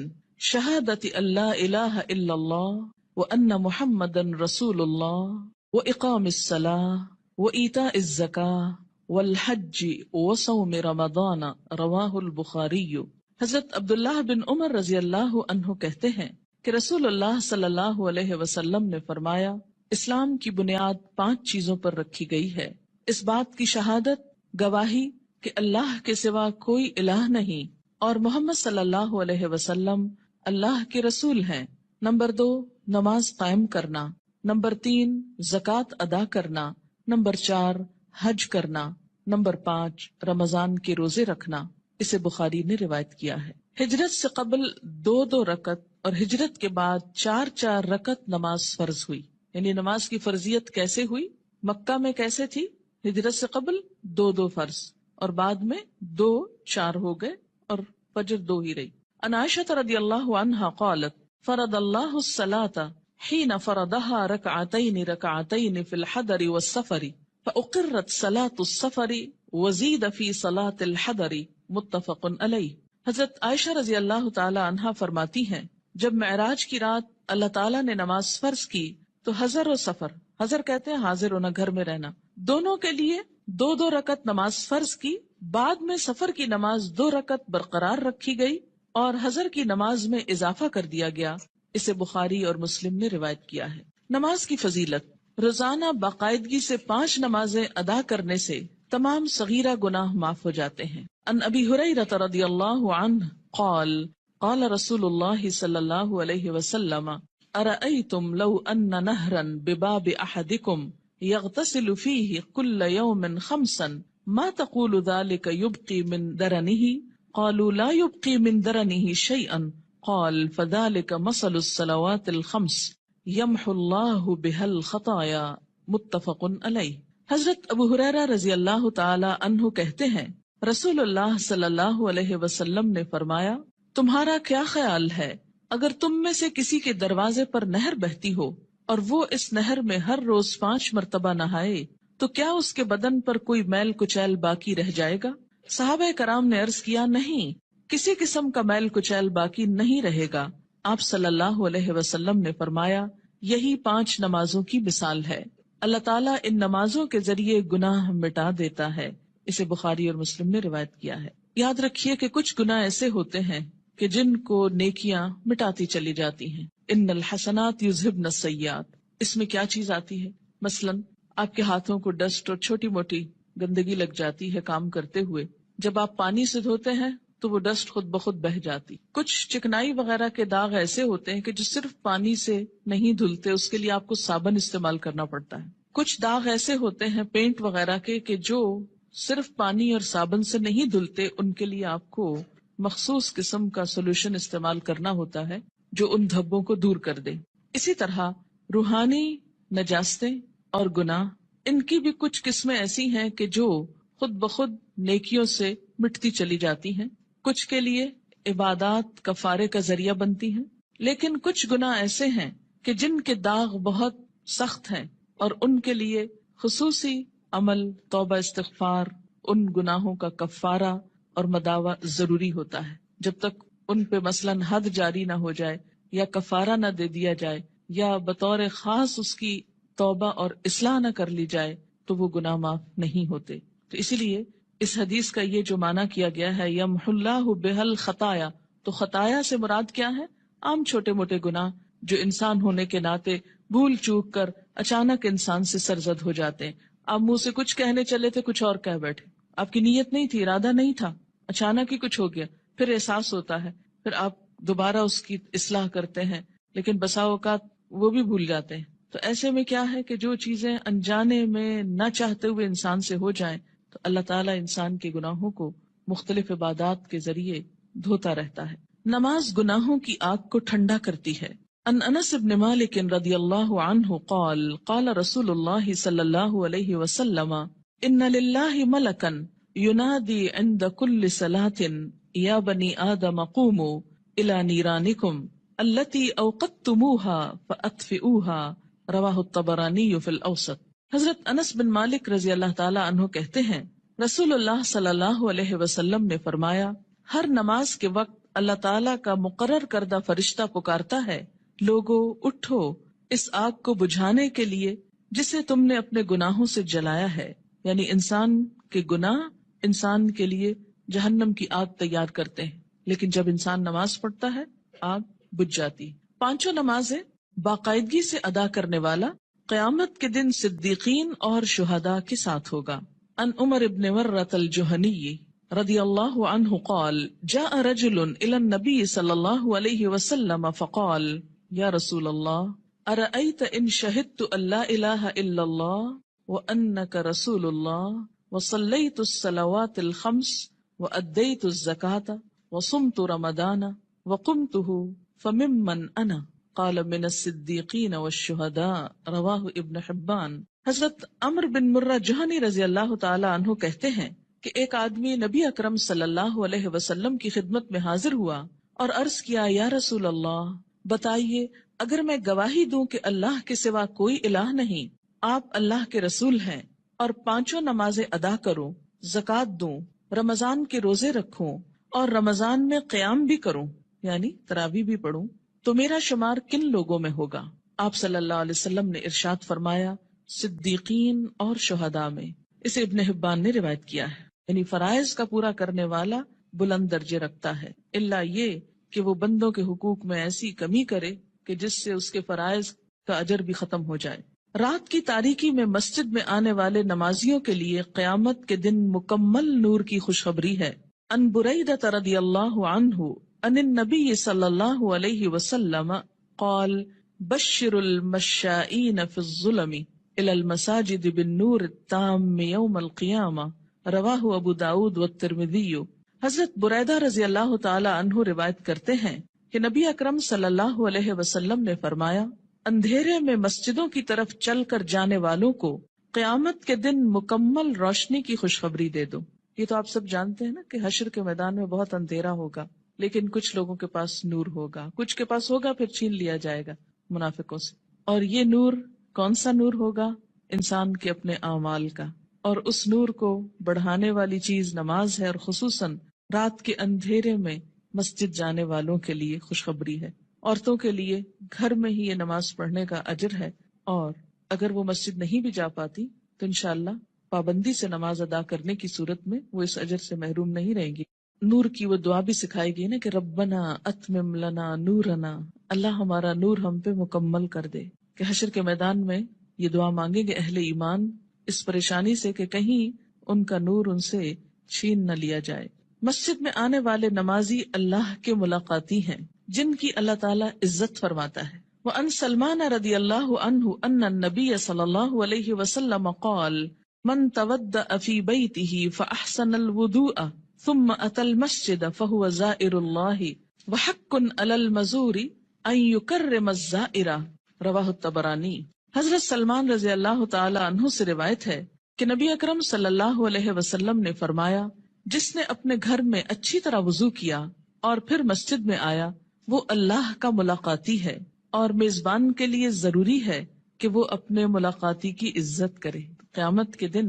شہادت ان لا الہ الا اللہ وان محمدا رسول اللہ واقام الصلاۃ وایتاء الزکاۃ والحج وصوم رمضان. رواہ البخاری. حضرت عبداللہ بن عمر رضی اللہ عنہ کہتے ہیں کہ رسول اللہ صلی اللہ علیہ وسلم نے فرمایا، اسلام کی بنیاد 5 چیزوں پر رکھی گئی ہے. اس بات کی شہادت، گواہی کہ اللہ کے سوا کوئی الہ نہیں اور محمد صلی اللہ علیہ وسلم اللہ کے رسول ہیں. نمبر 2 نماز قائم کرنا. نمبر 3 زکوٰۃ ادا کرنا. نمبر 4 حج کرنا. نمبر 5 رمضان کے روزے رکھنا. اسے بخاری نے روایت کیا ہے. ہجرت سے قبل 2 رکعت اور ہجرت کے بعد 4 رکعت نماز فرض ہوئی. یعنی نماز کی فرضیت کیسے ہوئی؟ مکہ میں کیسے تھی؟ ہجرت سے قبل 2 فرض اور بعد میں 2 4 ہو گئے اور فجر 2 ہی رہی. عن عائشہ رضی اللہ عنہا قالت فرض اللہ الصلاۃ حين فرضها ركعتين ركعتين في الحضر والسفر فأقرت صلاة السفر وزيد في صلاة الحضر متفق علیہ۔ حضرت عائشہ رضی اللہ تعالی عنہا فرماتی ہیں جب معراج کی رات اللہ تعالیٰ نے نماز فرض کی تو حضر و سفر، حضر کہتے ہیں حاضر ہونا، گھر میں رہنا، دونوں کے لیے 2 رکعت نماز فرض کی، بعد میں سفر کی نماز 2 رکعت برقرار رکھی گئی اور حضر کی نماز میں اضافہ کر دیا گیا۔ اسے بخاری اور مسلم نے روایت کیا ہے۔ نماز کی فضیلت، روزانہ باقاعدگی سے 5 نمازیں ادا کرنے سے تمام صغیرہ گناہ معاف ہو جاتے ہیں۔ ان ابی ہریرہ رضی اللہ عنہ قال قال رسول اللہ صلی اللہ علیہ وسلم ارأیتم لو ان نہرا بباب احدکم یغتسل فیہ کل یوم 5 ما تقول ذلك يبقي من درنه قالوا لا يبقي من درنه شيئا قال فذلك مثل الصلوات الخمس يمحو الله بها الخطايا متفق علیہ۔ حضرت ابو ہریرہ رضی اللہ تعالی عنہ کہتے ہیں رسول اللہ صلی اللہ علیہ وسلم نے فرمایا تمہارا کیا خیال ہے اگر تم میں سے کسی کے دروازے پر نہر بہتی ہو اور وہ اس نہر میں ہر روز 5 مرتبہ نہائے تو کیا اس کے بدن پر کوئی میل کچیل باقی رہ جائے گا؟ صحابہ کرام نے عرض کیا نہیں، کسی قسم کا میل کچیل باقی نہیں رہے گا۔ آپ صلی اللہ علیہ وسلم نے فرمایا یہی 5 نمازوں کی مثال ہے، اللہ تعالیٰ ان نمازوں کے ذریعے گناہ مٹا دیتا ہے۔ اسے بخاری اور مسلم نے روایت کیا ہے۔ یاد رکھیے کہ کچھ گناہ ایسے ہوتے ہیں کہ جن کو نیکیاں مٹاتی چلی جاتی ہیں۔ ان الحسنات یذہبن السیئات، اس میں کیا چیز آتی ہے؟ مثلاً آپ کے ہاتھوں کو ڈسٹ اور چھوٹی موٹی گندگی لگ جاتی ہے کام کرتے ہوئے، جب آپ پانی سے دھوتے ہیں تو وہ ڈسٹ خود بخود بہہ جاتی۔ کچھ چکنائی وغیرہ کے داغ ایسے ہوتے ہیں کہ جو صرف پانی سے نہیں دھلتے، اس کے لیے آپ کو صابن استعمال کرنا پڑتا ہے۔ کچھ داغ ایسے ہوتے ہیں پینٹ وغیرہ کے کہ جو صرف پانی اور صابن سے نہیں دھلتے، ان کے لیے آپ کو مخصوص قسم کا سولوشن استعمال کرنا ہوتا ہے جو ان دھبوں کو دور کر دے۔ اسی طرح روحانی نجاستیں اور گناہ، ان کی بھی کچھ قسمیں ایسی ہیں کہ جو خود بخود نیکیوں سے مٹتی چلی جاتی ہیں، کچھ کے لیے عبادات کفارے کا ذریعہ بنتی ہیں، لیکن کچھ گناہ ایسے ہیں کہ جن کے داغ بہت سخت ہیں اور ان کے لیے خصوصی عمل، توبہ استغفار، ان گناہوں کا کفارہ اور مداوع ضروری ہوتا ہے۔ جب تک ان پہ مثلاً حد جاری نہ ہو جائے یا کفارہ نہ دے دیا جائے یا بطور خاص اس کی توبہ اور اصلاح نہ کر لی جائے تو وہ گناہ معاف نہیں ہوتے۔ تو اسی لیے اس حدیث کا یہ جو معنی کیا گیا ہے یمحو اللہ بہا الخطایا، تو خطایا سے مراد کیا ہے؟ عام چھوٹے موٹے گناہ جو انسان ہونے کے ناطے بھول چوک کر اچانک انسان سے سرزد ہو جاتے ہیں۔ آپ منہ سے کچھ کہنے چلے تھے، کچھ اور کہہ بیٹھے، آپ کی نیت نہیں تھی، ارادہ نہیں تھا، اچانک ہی کچھ ہو گیا، پھر احساس ہوتا ہے، پھر آپ دوبارہ اس کی اصلاح کرتے ہیں، لیکن بسا اوقات وہ بھی بھول جاتے ہیں۔ تو ایسے میں کیا ہے کہ جو چیزیں انجانے میں نہ چاہتے ہوئے انسان سے ہو جائیں تو اللہ تعالیٰ انسان کے گناہوں کو مختلف عبادات کے ذریعے دھوتا رہتا ہے۔ نماز گناہوں کی آگ کو ٹھنڈا کرتی ہے۔ ان انس بن مالک رضی اللہ عنہ قال قال رسول اللہ صلی اللہ علیہ وسلم ان للہ ملکا ینادی عند کل صلاة یا بنی آدم قوموا الی نیرانکم التی اوقدتموها فاطفئوها رواہ الطبرانی فی الاوسط۔ حضرت انس بن مالک رضی اللہ تعالی عنہ کہتے ہیں رسول اللہ صلی اللہ علیہ وسلم نے فرمایا ہر نماز کے وقت اللہ تعالیٰ کا مقرر کردہ فرشتہ پکارتا ہے لوگو اٹھو اس آگ کو بجھانے کے لیے جسے تم نے اپنے گناہوں سے جلایا ہے، یعنی انسان کے گناہ انسان کے لیے جہنم کی آگ تیار کرتے ہیں، لیکن جب انسان نماز پڑھتا ہے آگ بجھ جاتی۔ 5 نمازیں باقاعدگی سے ادا کرنے والا قیامت کے دن صدیقین اور شہداء کے ساتھ ہوگا۔ ان عمر بن مرۃ الجہنی رضی اللہ عنہ قال جاء رجل الى النبی صلی اللہ علیہ وسلم فقال یا رسول اللہ ارأیت ان شہدت ان لا الہ الا اللہ وانک رسول اللہ وصلیت الصلوات الخمس وادیت الزکاة وصمت رمضان وقمته فممن انا قال من الصدیقین والشہداء رواہ ابن حبان۔ حضرت عمر بن مرہ جہنی رضی اللہ تعالی عنہ کہتے ہیں کہ ایک آدمی نبی اکرم صلی اللہ علیہ وسلم کی خدمت میں حاضر ہوا اور عرض کیا یا رسول اللہ بتائیے اگر میں گواہی دوں کہ اللہ کے سوا کوئی الہ نہیں، آپ اللہ کے رسول ہیں، اور 5 نمازیں ادا کروں، زکوٰۃ دوں، رمضان کے روزے رکھوں اور رمضان میں قیام بھی کروں یعنی تراویح بھی پڑھوں، تو میرا شمار کن لوگوں میں ہوگا؟ آپ صلی اللہ علیہ وسلم نے ارشاد فرمایا صدیقین اور شہداء میں۔ اسے ابن حبان نے روایت کیا ہے۔ یعنی فرائض کا پورا کرنے والا بلند درجے رکھتا ہے، الا یہ کہ وہ بندوں کے حقوق میں ایسی کمی کرے کہ جس سے اس کے فرائض کا اجر بھی ختم ہو جائے۔ رات کی تاریکی میں مسجد میں آنے والے نمازیوں کے لیے قیامت کے دن مکمل نور کی خوشخبری ہے۔ ان بریدہ رضی اللہ عنہ ان النبی صلی اللہ علیہ وسلم قال بشر المشائین فی الظلم الى المساجد بالنور التام یوم القیامہ، رواہ ابو داود والترمذی۔ حضرت بریدہ رضی اللہ تعالی عنہ روایت کرتے ہیں کہ نبی اکرم صلی اللہ علیہ وسلم نے فرمایا اندھیرے میں مسجدوں کی طرف چل کر جانے والوں کو قیامت کے دن مکمل روشنی کی خوشخبری دے دو۔ یہ تو آپ سب جانتے ہیں نا کہ حشر کے میدان میں بہت اندھیرا ہوگا، لیکن کچھ لوگوں کے پاس نور ہوگا، کچھ کے پاس ہوگا پھر چھین لیا جائے گا منافقوں سے۔ اور یہ نور کون سا نور ہوگا؟ انسان کے اپنے اعمال کا، اور اس نور کو بڑھانے والی چیز نماز ہے، اور خصوصاً رات کے اندھیرے میں مسجد جانے والوں کے لیے خوشخبری ہے۔ عورتوں کے لیے گھر میں ہی یہ نماز پڑھنے کا اجر ہے، اور اگر وہ مسجد نہیں بھی جا پاتی تو انشاءاللہ پابندی سے نماز ادا کرنے کی صورت میں وہ اس اجر سے محروم نہیں رہیں گی۔ نور کی وہ دعا بھی سکھائی گئی نا کہ ربنا اتمم لنا نورنا، اللہ ہمارا نور ہم پہ مکمل کر دے، کہ حشر کے میدان میں یہ دعا مانگیں گے اہل ایمان اس پریشانی سے کہ کہیں ان کا نور ان سے چھین نہ لیا جائے۔ مسجد میں آنے والے نمازی اللہ کے ملاقاتی ہیں جن کی اللہ تعالیٰ عزت فرماتا ہے۔ وَأَن سلمان رضی اللہ عنہ ان النبی صلی اللہ علیہ وسلم قال من تودأ فی بیتہ فاحسن الوضوء ثم اتى المسجد فهو زائر اللہ وحق علی المزور ان یکرم الزائر، رواہ الطبرانی۔ حضرت سلمان رضی اللہ تعالی عنہ سے روایت ہے کہ نبی اکرم صلی اللہ علیہ وسلم نے فرمایا جس نے اپنے گھر میں اچھی طرح وضو کیا اور پھر مسجد میں آیا وہ اللہ کا ملاقاتی ہے، اور میزبان کے لیے ضروری ہے کہ وہ اپنے ملاقاتی کی عزت کرے۔ قیامت کے دن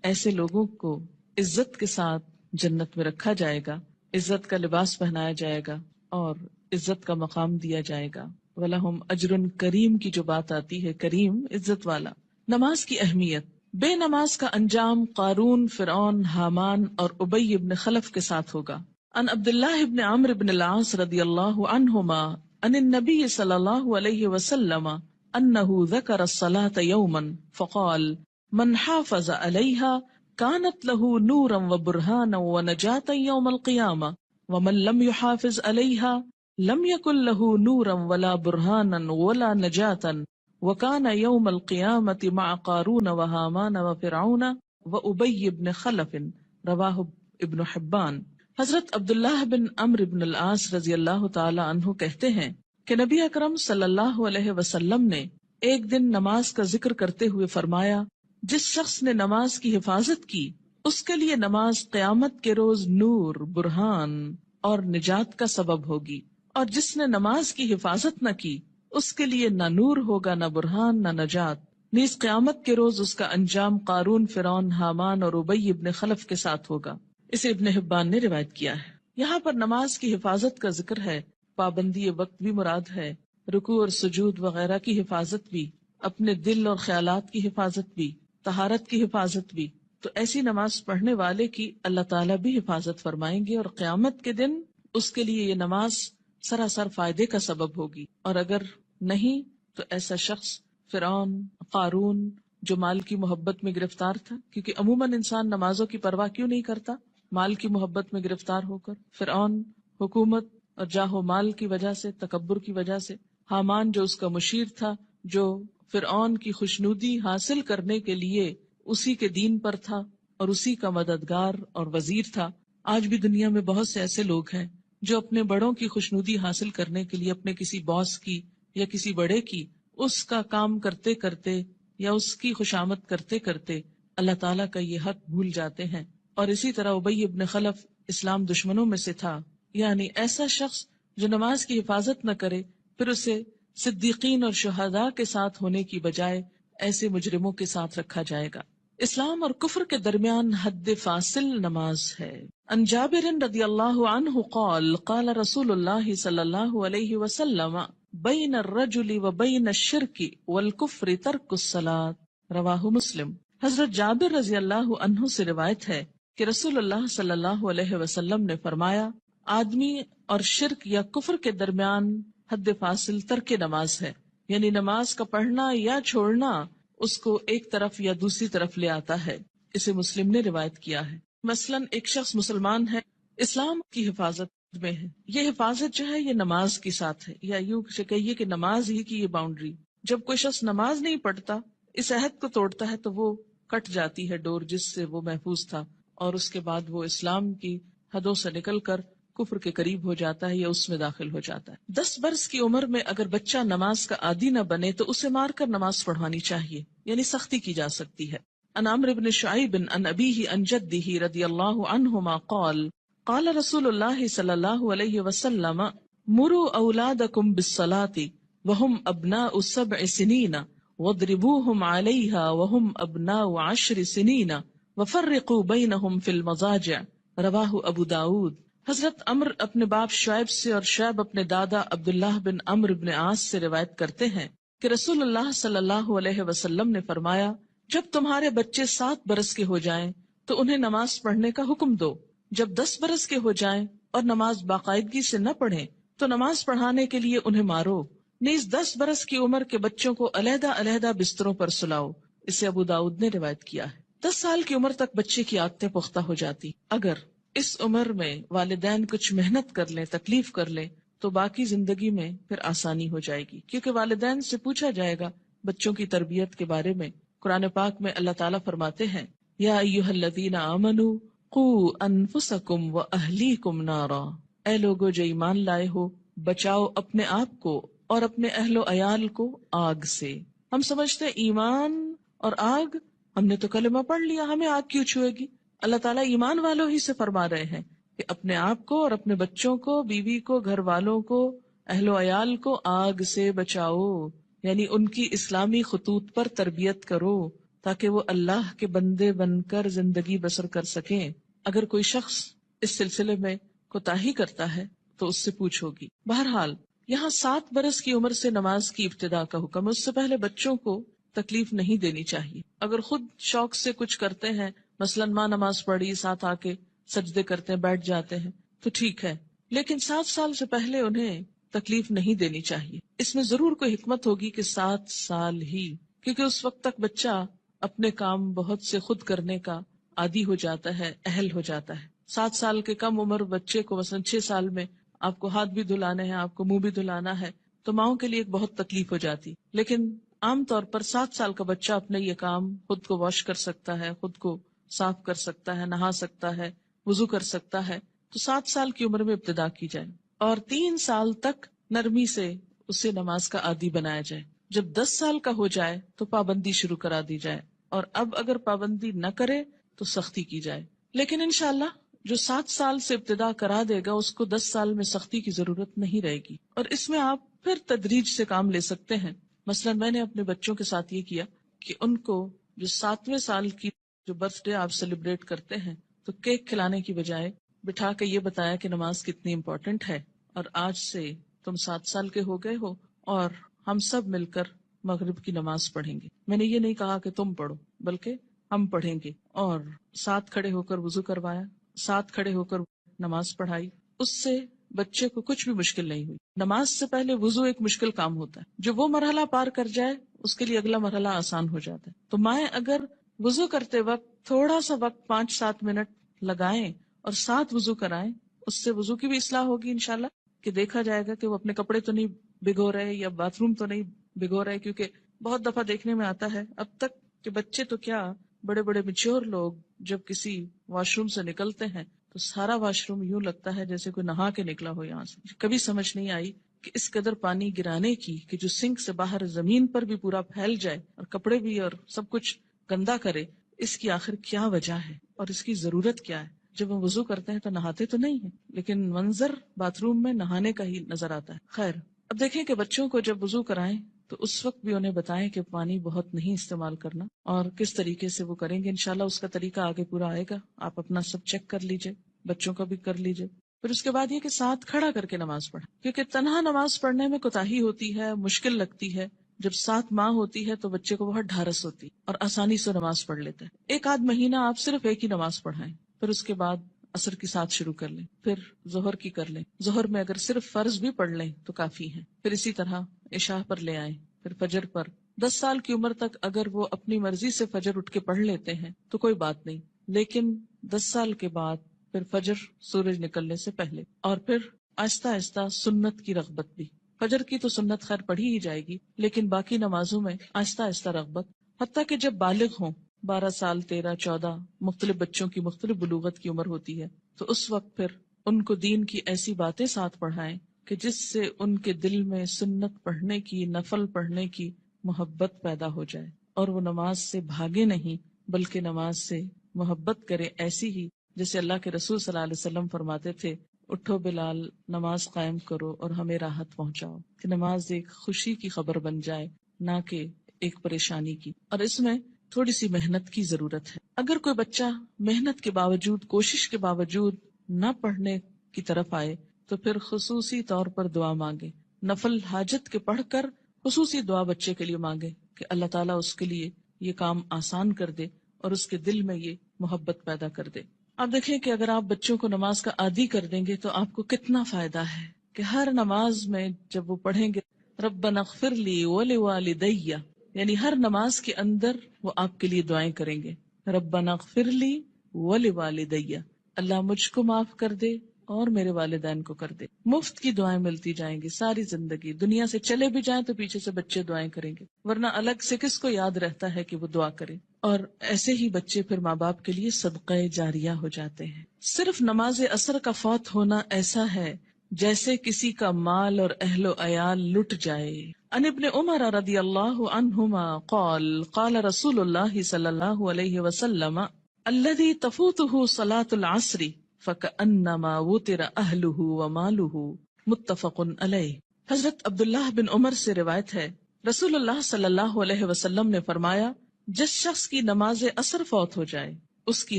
ایسے لوگوں کو عزت کے ساتھ جنت میں رکھا جائے گا، عزت کا لباس پہنایا جائے گا اور عزت کا مقام دیا جائے گا۔ وَلَهُمْ أَجْرٌ کریم کی جو بات آتی ہے، کریم عزت والا۔ نماز کی اہمیت۔ بے نماز کا انجام قارون، فرعون، حامان اور ابی بن خلف کے ساتھ ہوگا۔ ان عبداللہ بن عمرو بن العاص رضی اللہ عنہما ان النبی صلی اللہ علیہ وسلم انہ ذکر الصلاة یوما فقال من حافظ علیہا كانت له نورا وبرهانا ونجاة يوم القيامة ومن لم يحافظ عليها لم يكن له نورا ولا برهانا ولا نجاة وكان يوم القيامة مع قارون وهامان وفرعون وأبي بن خلف، رواه ابن حبان۔ حضرت عبداللہ بن عمرو بن العاص رضی اللہ تعالی عنہ کہتے ہیں کہ نبی اکرم صلی اللہ علیہ وسلم نے ایک دن نماز کا ذکر کرتے ہوئے فرمایا جس شخص نے نماز کی حفاظت کی اس کے لیے نماز قیامت کے روز نور، برہان اور نجات کا سبب ہوگی، اور جس نے نماز کی حفاظت نہ کی اس کے لیے نہ نور ہوگا، نہ برہان، نہ نجات۔ نیز قیامت کے روز اس کا انجام قارون، فرعون، حامان اور ابی ابن خلف کے ساتھ ہوگا۔ اسے ابن حبان نے روایت کیا ہے۔ یہاں پر نماز کی حفاظت کا ذکر ہے، پابندی وقت بھی مراد ہے، رکوع اور سجود وغیرہ کی حفاظت بھی، اپنے دل اور خیالات کی حفاظت بھی، طہارت کی حفاظت بھی۔ تو ایسی نماز پڑھنے والے کی اللہ تعالیٰ بھی حفاظت فرمائیں گے، اور قیامت کے دن اس کے لیے یہ نماز سراسر فائدے کا سبب ہوگی۔ اور اگر نہیں تو ایسا شخص فرعون، قارون جو مال کی محبت میں گرفتار تھا، کیونکہ عموماً انسان نمازوں کی پرواہ کیوں نہیں کرتا؟ مال کی محبت میں گرفتار ہو کر۔ فرعون حکومت اور جاہ و مال کی وجہ سے، تکبر کی وجہ سے۔ حامان جو اس کا مشیر تھا، جو فرعون کی خوشنودی حاصل کرنے کے لیے اسی کے دین پر تھا اور اسی کا مددگار اور وزیر تھا۔ آج بھی دنیا میں بہت سے ایسے لوگ ہیں جو اپنے بڑوں کی خوشنودی حاصل کرنے کے لیے اپنے کسی باس کی یا کسی بڑے کی اس کا کام کرتے کرتے یا اس کی خوشامد کرتے کرتے اللہ تعالیٰ کا یہ حق بھول جاتے ہیں۔ اور اسی طرح ابی ابن خلف اسلام دشمنوں میں سے تھا، یعنی ایسا شخص جو نماز کی حفاظت نہ کرے پھر اسے صدیقین اور شہداء کے ساتھ ہونے کی بجائے ایسے مجرموں کے ساتھ رکھا جائے گا۔ اسلام اور کفر کے درمیان حد فاصل نماز ہے۔ عن جابر رضی اللہ عنہ قال قال رسول اللہ صلی اللہ علیہ وسلم بین الرجل و بین الشرک والکفر ترک الصلاۃ، رواہ مسلم۔ حضرت جابر رضی اللہ عنہ سے روایت ہے کہ رسول اللہ صلی اللہ علیہ وسلم نے فرمایا، آدمی اور شرک یا کفر کے درمیان حد فاصل ترک نماز ہے، یعنی نماز کا پڑھنا یا چھوڑنا اس کو ایک طرف یا دوسری طرف لے آتا ہے۔ اسے مسلم نے روایت کیا ہے۔ مثلاً ایک شخص مسلمان ہے، اسلام کی حفاظت میں ہے، یہ حفاظت جو ہے یہ نماز کے ساتھ ہے، یا یوں کہیے کہ نماز ہی کی یہ باؤنڈری۔ جب کوئی شخص نماز نہیں پڑھتا، اس عہد کو توڑتا ہے تو وہ کٹ جاتی ہے ڈور جس سے وہ محفوظ تھا، اور اس کے بعد وہ اسلام کی حدوں سے نکل کر کفر کے قریب ہو جاتا ہے یا اس میں داخل ہو جاتا ہے۔ 10 برس کی عمر میں اگر بچہ نماز کا عادی نہ بنے تو اسے مار کر نماز پڑھوانی چاہیے، یعنی سختی کی جا سکتی ہے۔ عن عمرو بن شعیب عن ابیہ عن جدہ رضی اللہ عنہما قال قال رسول اللہ صلی اللہ علیہ وسلم مروا اولادکم بالصلاة وهم ابناء 7 سنین واضربوهم علیہا وهم ابناء 10 سنین وفرقوا بینہم فی المضاجع، رواہ ابو داود۔ حضرت عمر اپنے باپ شعیب سے اور شعیب اپنے دادا عبداللہ بن عمرو بن عاص سے روایت کرتے ہیں کہ رسول اللہ صلی اللہ علیہ وسلم نے فرمایا، جب تمہارے بچے 7 برس کے ہو جائیں تو انہیں نماز پڑھنے کا حکم دو، جب 10 برس کے ہو جائیں اور نماز باقاعدگی سے نہ پڑھیں تو نماز پڑھانے کے لیے انہیں مارو، نیز 10 برس کی عمر کے بچوں کو علیحدہ علیحدہ بستروں پر سلاؤ۔ اسے ابو داؤد نے روایت کیا ہے۔ 10 سال کی عمر تک بچے کی عادتیں پختہ ہو جاتی، اگر اس عمر میں والدین کچھ محنت کر لیں، تکلیف کر لیں تو باقی زندگی میں پھر آسانی ہو جائے گی، کیونکہ والدین سے پوچھا جائے گا بچوں کی تربیت کے بارے میں۔ قرآن پاک میں اللہ تعالیٰ فرماتے ہیں، یا ایھا الذین آمنوا قوا انفسکم واہلیکم نارا، اے لوگو جو ایمان لائے ہو، بچاؤ اپنے آپ کو اور اپنے اہل و عیال کو آگ سے۔ ہم سمجھتے ہیں ایمان اور آگ، ہم نے تو کلمہ پڑھ لیا، ہمیں آگ کیوں چھوئے گی؟ اللہ تعالیٰ ایمان والوں ہی سے فرما رہے ہیں کہ اپنے آپ کو اور اپنے بچوں کو، بیوی کو، گھر والوں کو، اہل و عیال کو آگ سے بچاؤ، یعنی ان کی اسلامی خطوط پر تربیت کرو تاکہ وہ اللہ کے بندے بن کر زندگی بسر کر سکیں۔ اگر کوئی شخص اس سلسلے میں کوتاہی کرتا ہے تو اس سے پوچھ ہوگی۔ بہرحال یہاں 7 برس کی عمر سے نماز کی ابتدا کا حکم ہے، اس سے پہلے بچوں کو تکلیف نہیں دینی چاہیے۔ اگر خود شوق سے کچھ کرتے ہیں، مثلاً ماں نماز پڑھی، ساتھ آ کے سجدے کرتے ہیں، بیٹھ جاتے ہیں تو ٹھیک ہے، لیکن 7 سال سے پہلے انہیں تکلیف نہیں دینی چاہیے۔ اس میں ضرور کوئی حکمت ہوگی کہ 7 سال ہی، کیونکہ اس وقت تک بچہ اپنے کام بہت سے خود کرنے کا عادی ہو جاتا ہے، اہل ہو جاتا ہے۔ 7 سال کے کم عمر بچے کو مثلاً 6 سال میں آپ کو ہاتھ بھی دھلانے ہیں، آپ کو منہ بھی دھلانا ہے، تو ماؤں کے لیے ایک بہت تکلیف ہو جاتی۔ لیکن عام طور پر 7 سال کا بچہ اپنے یہ کام خود کو واش کر سکتا ہے، خود کو صاف کر سکتا ہے، نہا سکتا ہے، وضو کر سکتا ہے، تو 7 سال کی عمر میں ابتدا کی جائے اور 3 سال تک نرمی سے اسے نماز کا عادی بنایا جائے۔ جب 10 سال کا ہو جائے تو پابندی شروع کرا دی جائے، اور اب اگر پابندی نہ کرے تو سختی کی جائے۔ لیکن انشاءاللہ جو 7 سال سے ابتدا کرا دے گا اس کو 10 سال میں سختی کی ضرورت نہیں رہے گی، اور اس میں آپ پھر تدریج سے کام لے سکتے ہیں۔ مثلا میں نے اپنے بچوں کے ساتھ یہ کیا کہ ان کو جو 7ویں سال کی جو برتھ ڈے آپ سیلیبریٹ کرتے ہیں تو کیک کھلانے کی بجائے بٹھا کے یہ بتایا کہ نماز کتنی امپورٹنٹ ہے، اور آج سے تم 7 سال کے ہو گئے ہو اور ہم سب مل کر مغرب کی نماز پڑھیں گے۔ میں نے یہ نہیں کہا کہ تم پڑھو، بلکہ ہم پڑھیں گے، اور ساتھ کھڑے ہو کر وضو کروایا، ساتھ کھڑے ہو کر نماز پڑھائی۔ اس سے بچے کو کچھ بھی مشکل نہیں ہوئی۔ نماز سے پہلے وضو ایک مشکل کام ہوتا ہے، جو وہ مرحلہ پار کر جائے اس کے لیے اگلا مرحلہ آسان ہو جاتا ہے۔ تو مائیں اگر وضو کرتے وقت تھوڑا سا وقت 5-7 منٹ لگائیں اور ساتھ وضو کرائیں، اس سے وضو کی بھی اصلاح ہوگی انشاءاللہ، کہ دیکھا جائے گا کہ وہ اپنے کپڑے تو نہیں بھگو رہے یا باتھ روم تو نہیں بھگو رہے، کیونکہ بہت دفعہ دیکھنے میں آتا ہے اب تک کہ بچے تو کیا، بڑے بڑے میچور لوگ جب کسی واش روم سے نکلتے ہیں تو سارا واش روم یوں لگتا ہے جیسے کوئی نہا کے نکلا ہو یہاں سے۔ کبھی سمجھ نہیں آئی کہ اس قدر پانی گرانے کی کہ جو سنک سے باہر زمین پر بھی پورا پھیل جائے اور کپڑے بھی اور سب کچھ گندا کرے، اس کی آخر کیا وجہ ہے اور اس کی ضرورت کیا ہے؟ جب ہم وضو کرتے ہیں تو نہاتے تو نہیں ہیں، لیکن منظر باتھ روم میں نہانے کا ہی نظر آتا ہے۔ خیر، اب دیکھیں کہ بچوں کو جب وضو کرائیں تو اس وقت بھی انہیں بتائیں کہ پانی بہت نہیں استعمال کرنا اور کس طریقے سے وہ کریں گے. انشاءاللہ اس کا طریقہ آگے پورا آئے گا، آپ اپنا سب چیک کر لیجئے، بچوں کا بھی کر لیجئے. پھر اس کے بعد یہ کہ ساتھ کھڑا کر کے نماز پڑھیں، کیونکہ تنہا نماز پڑھنے میں کوتاہی ہوتی ہے، مشکل لگتی ہے. جب ساتھ ماں ہوتی ہے تو بچے کو بہت ڈھارس ہوتی اور آسانی سے نماز پڑھ لیتے ہیں. ایک آدھ مہینہ آپ صرف ایک ہی نماز پڑھائیں، پھر اس کے بعد عصر کی ساتھ شروع کر لیں، پھر ظہر کی کر لیں. ظہر میں اگر صرف فرض بھی پڑھ لیں تو کافی ہے. پھر اسی طرح عشاء پر لے آئیں، پھر فجر پر. 10 سال کی عمر تک اگر وہ اپنی مرضی سے فجر اٹھ کے پڑھ لیتے ہیں تو کوئی بات نہیں، لیکن 10 سال کے بعد پھر فجر سورج نکلنے سے پہلے، اور پھر آہستہ آہستہ سنت کی رغبت بھی. فجر کی تو سنت خیر پڑھی ہی جائے گی، لیکن باقی نمازوں میں آہستہ آہستہ رغبت، حتیٰ کہ جب بالغ ہوں، 12 سال 13 14، مختلف بچوں کی مختلف بلوغت کی عمر ہوتی ہے، تو اس وقت پھر ان کو دین کی ایسی باتیں ساتھ پڑھائیں کہ جس سے ان کے دل میں سنت پڑھنے کی، نفل پڑھنے کی محبت پیدا ہو جائے، اور وہ نماز سے بھاگے نہیں بلکہ نماز سے محبت کرے، ایسی ہی جیسے اللہ کے رسول صلی اللہ علیہ وسلم فرماتے تھے، اٹھو بلال، نماز قائم کرو اور ہمیں راحت پہنچاؤ. کہ نماز ایک خوشی کی خبر بن جائے، نہ کہ ایک پریشانی کی. اور اس میں تھوڑی سی محنت کی ضرورت ہے. اگر کوئی بچہ محنت کے باوجود، کوشش کے باوجود نہ پڑھنے کی طرف آئے تو پھر خصوصی طور پر دعا مانگے. نفل حاجت کے پڑھ کر خصوصی دعا بچے کے لیے مانگے کہ اللہ تعالیٰ اس کے لیے یہ کام آسان کر دے اور اس کے دل میں یہ محبت پیدا کر دے. آپ دیکھیں کہ اگر آپ بچوں کو نماز کا عادی کر دیں گے تو آپ کو کتنا فائدہ ہے کہ ہر نماز میں جب وہ پڑھیں گے ربنا اغفر لی ولوالدی، یعنی ہر نماز کے اندر وہ آپ کے لیے دعائیں کریں گے. ربنا اغفر لی ولوالدی، اللہ مجھ کو معاف کر دے اور میرے والدین کو کر دے. مفت کی دعائیں ملتی جائیں گی ساری زندگی. دنیا سے چلے بھی جائیں تو پیچھے سے بچے دعائیں کریں گے، ورنہ الگ سے کس کو یاد رہتا ہے کہ وہ دعا کرے. اور ایسے ہی بچے پھر ماں باپ کے لیے صدقہ جاریہ ہو جاتے ہیں. صرف نماز عصر کا فوت ہونا ایسا ہے جیسے کسی کا مال اور اہل و عیال لٹ جائے. عن ابن عمر رضی اللہ عنہما قال قال رسول اللہ صلی اللہ علیہ وسلم الذي تفوته صلاة العصر فكأنما وتر اہلہ ومالہ، متفق علیہ. حضرت عبداللہ بن عمر سے روایت ہے، رسول اللہ صلی اللہ علیہ وسلم نے فرمایا، جس شخص کی نماز عصر فوت ہو جائے اس کی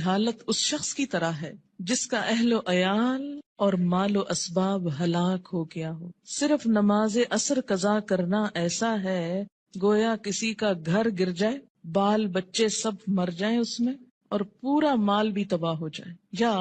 حالت اس شخص کی طرح ہے جس کا اہل و عیال اور مال و اسباب ہلاک ہو گیا ہو. صرف نماز عصر قضا کرنا ایسا ہے گویا کسی کا گھر گر جائے، بال بچے سب مر جائیں اس میں، اور پورا مال بھی تباہ ہو جائے، یا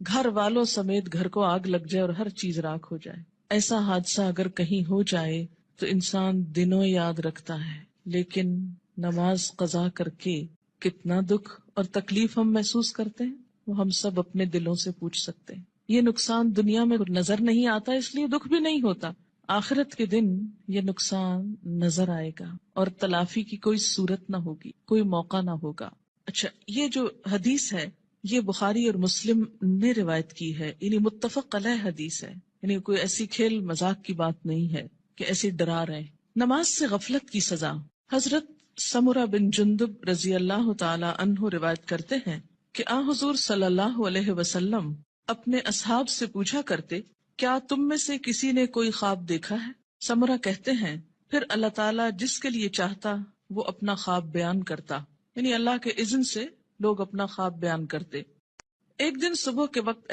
گھر والوں سمیت گھر کو آگ لگ جائے اور ہر چیز راکھ ہو جائے. ایسا حادثہ اگر کہیں ہو جائے تو انسان دنوں یاد رکھتا ہے، لیکن نماز قضا کر کے کتنا دکھ اور تکلیف ہم محسوس کرتے ہیں وہ ہم سب اپنے دلوں سے پوچھ سکتے ہیں. یہ نقصان دنیا میں نظر نہیں آتا اس لیے دکھ بھی نہیں ہوتا، آخرت کے دن یہ نقصان نظر آئے گا اور تلافی کی کوئی صورت نہ ہوگی، کوئی موقع نہ ہوگا. اچھا، یہ جو حدیث ہے یہ بخاری اور مسلم نے روایت کی ہے، یعنی متفق علیہ حدیث ہے، یعنی کوئی ایسی کھیل مذاق کی بات نہیں ہے کہ ایسے ڈرا رہے. نماز سے غفلت کی سزا. حضرت سمرہ بن جندب رضی اللہ تعالی عنہ روایت کرتے ہیں کہ آن حضور صلی اللہ علیہ وسلم اپنے اصحاب سے پوچھا کرتے، کیا تم میں سے کسی نے کوئی خواب دیکھا ہے؟ سمرہ کہتے ہیں پھر اللہ تعالیٰ جس کے لیے چاہتا وہ اپنا خواب بیان کرتا، یعنی اللہ کے اذن سے لوگ اپنا خواب بیان کرتے. ایک دن صبح کے وقت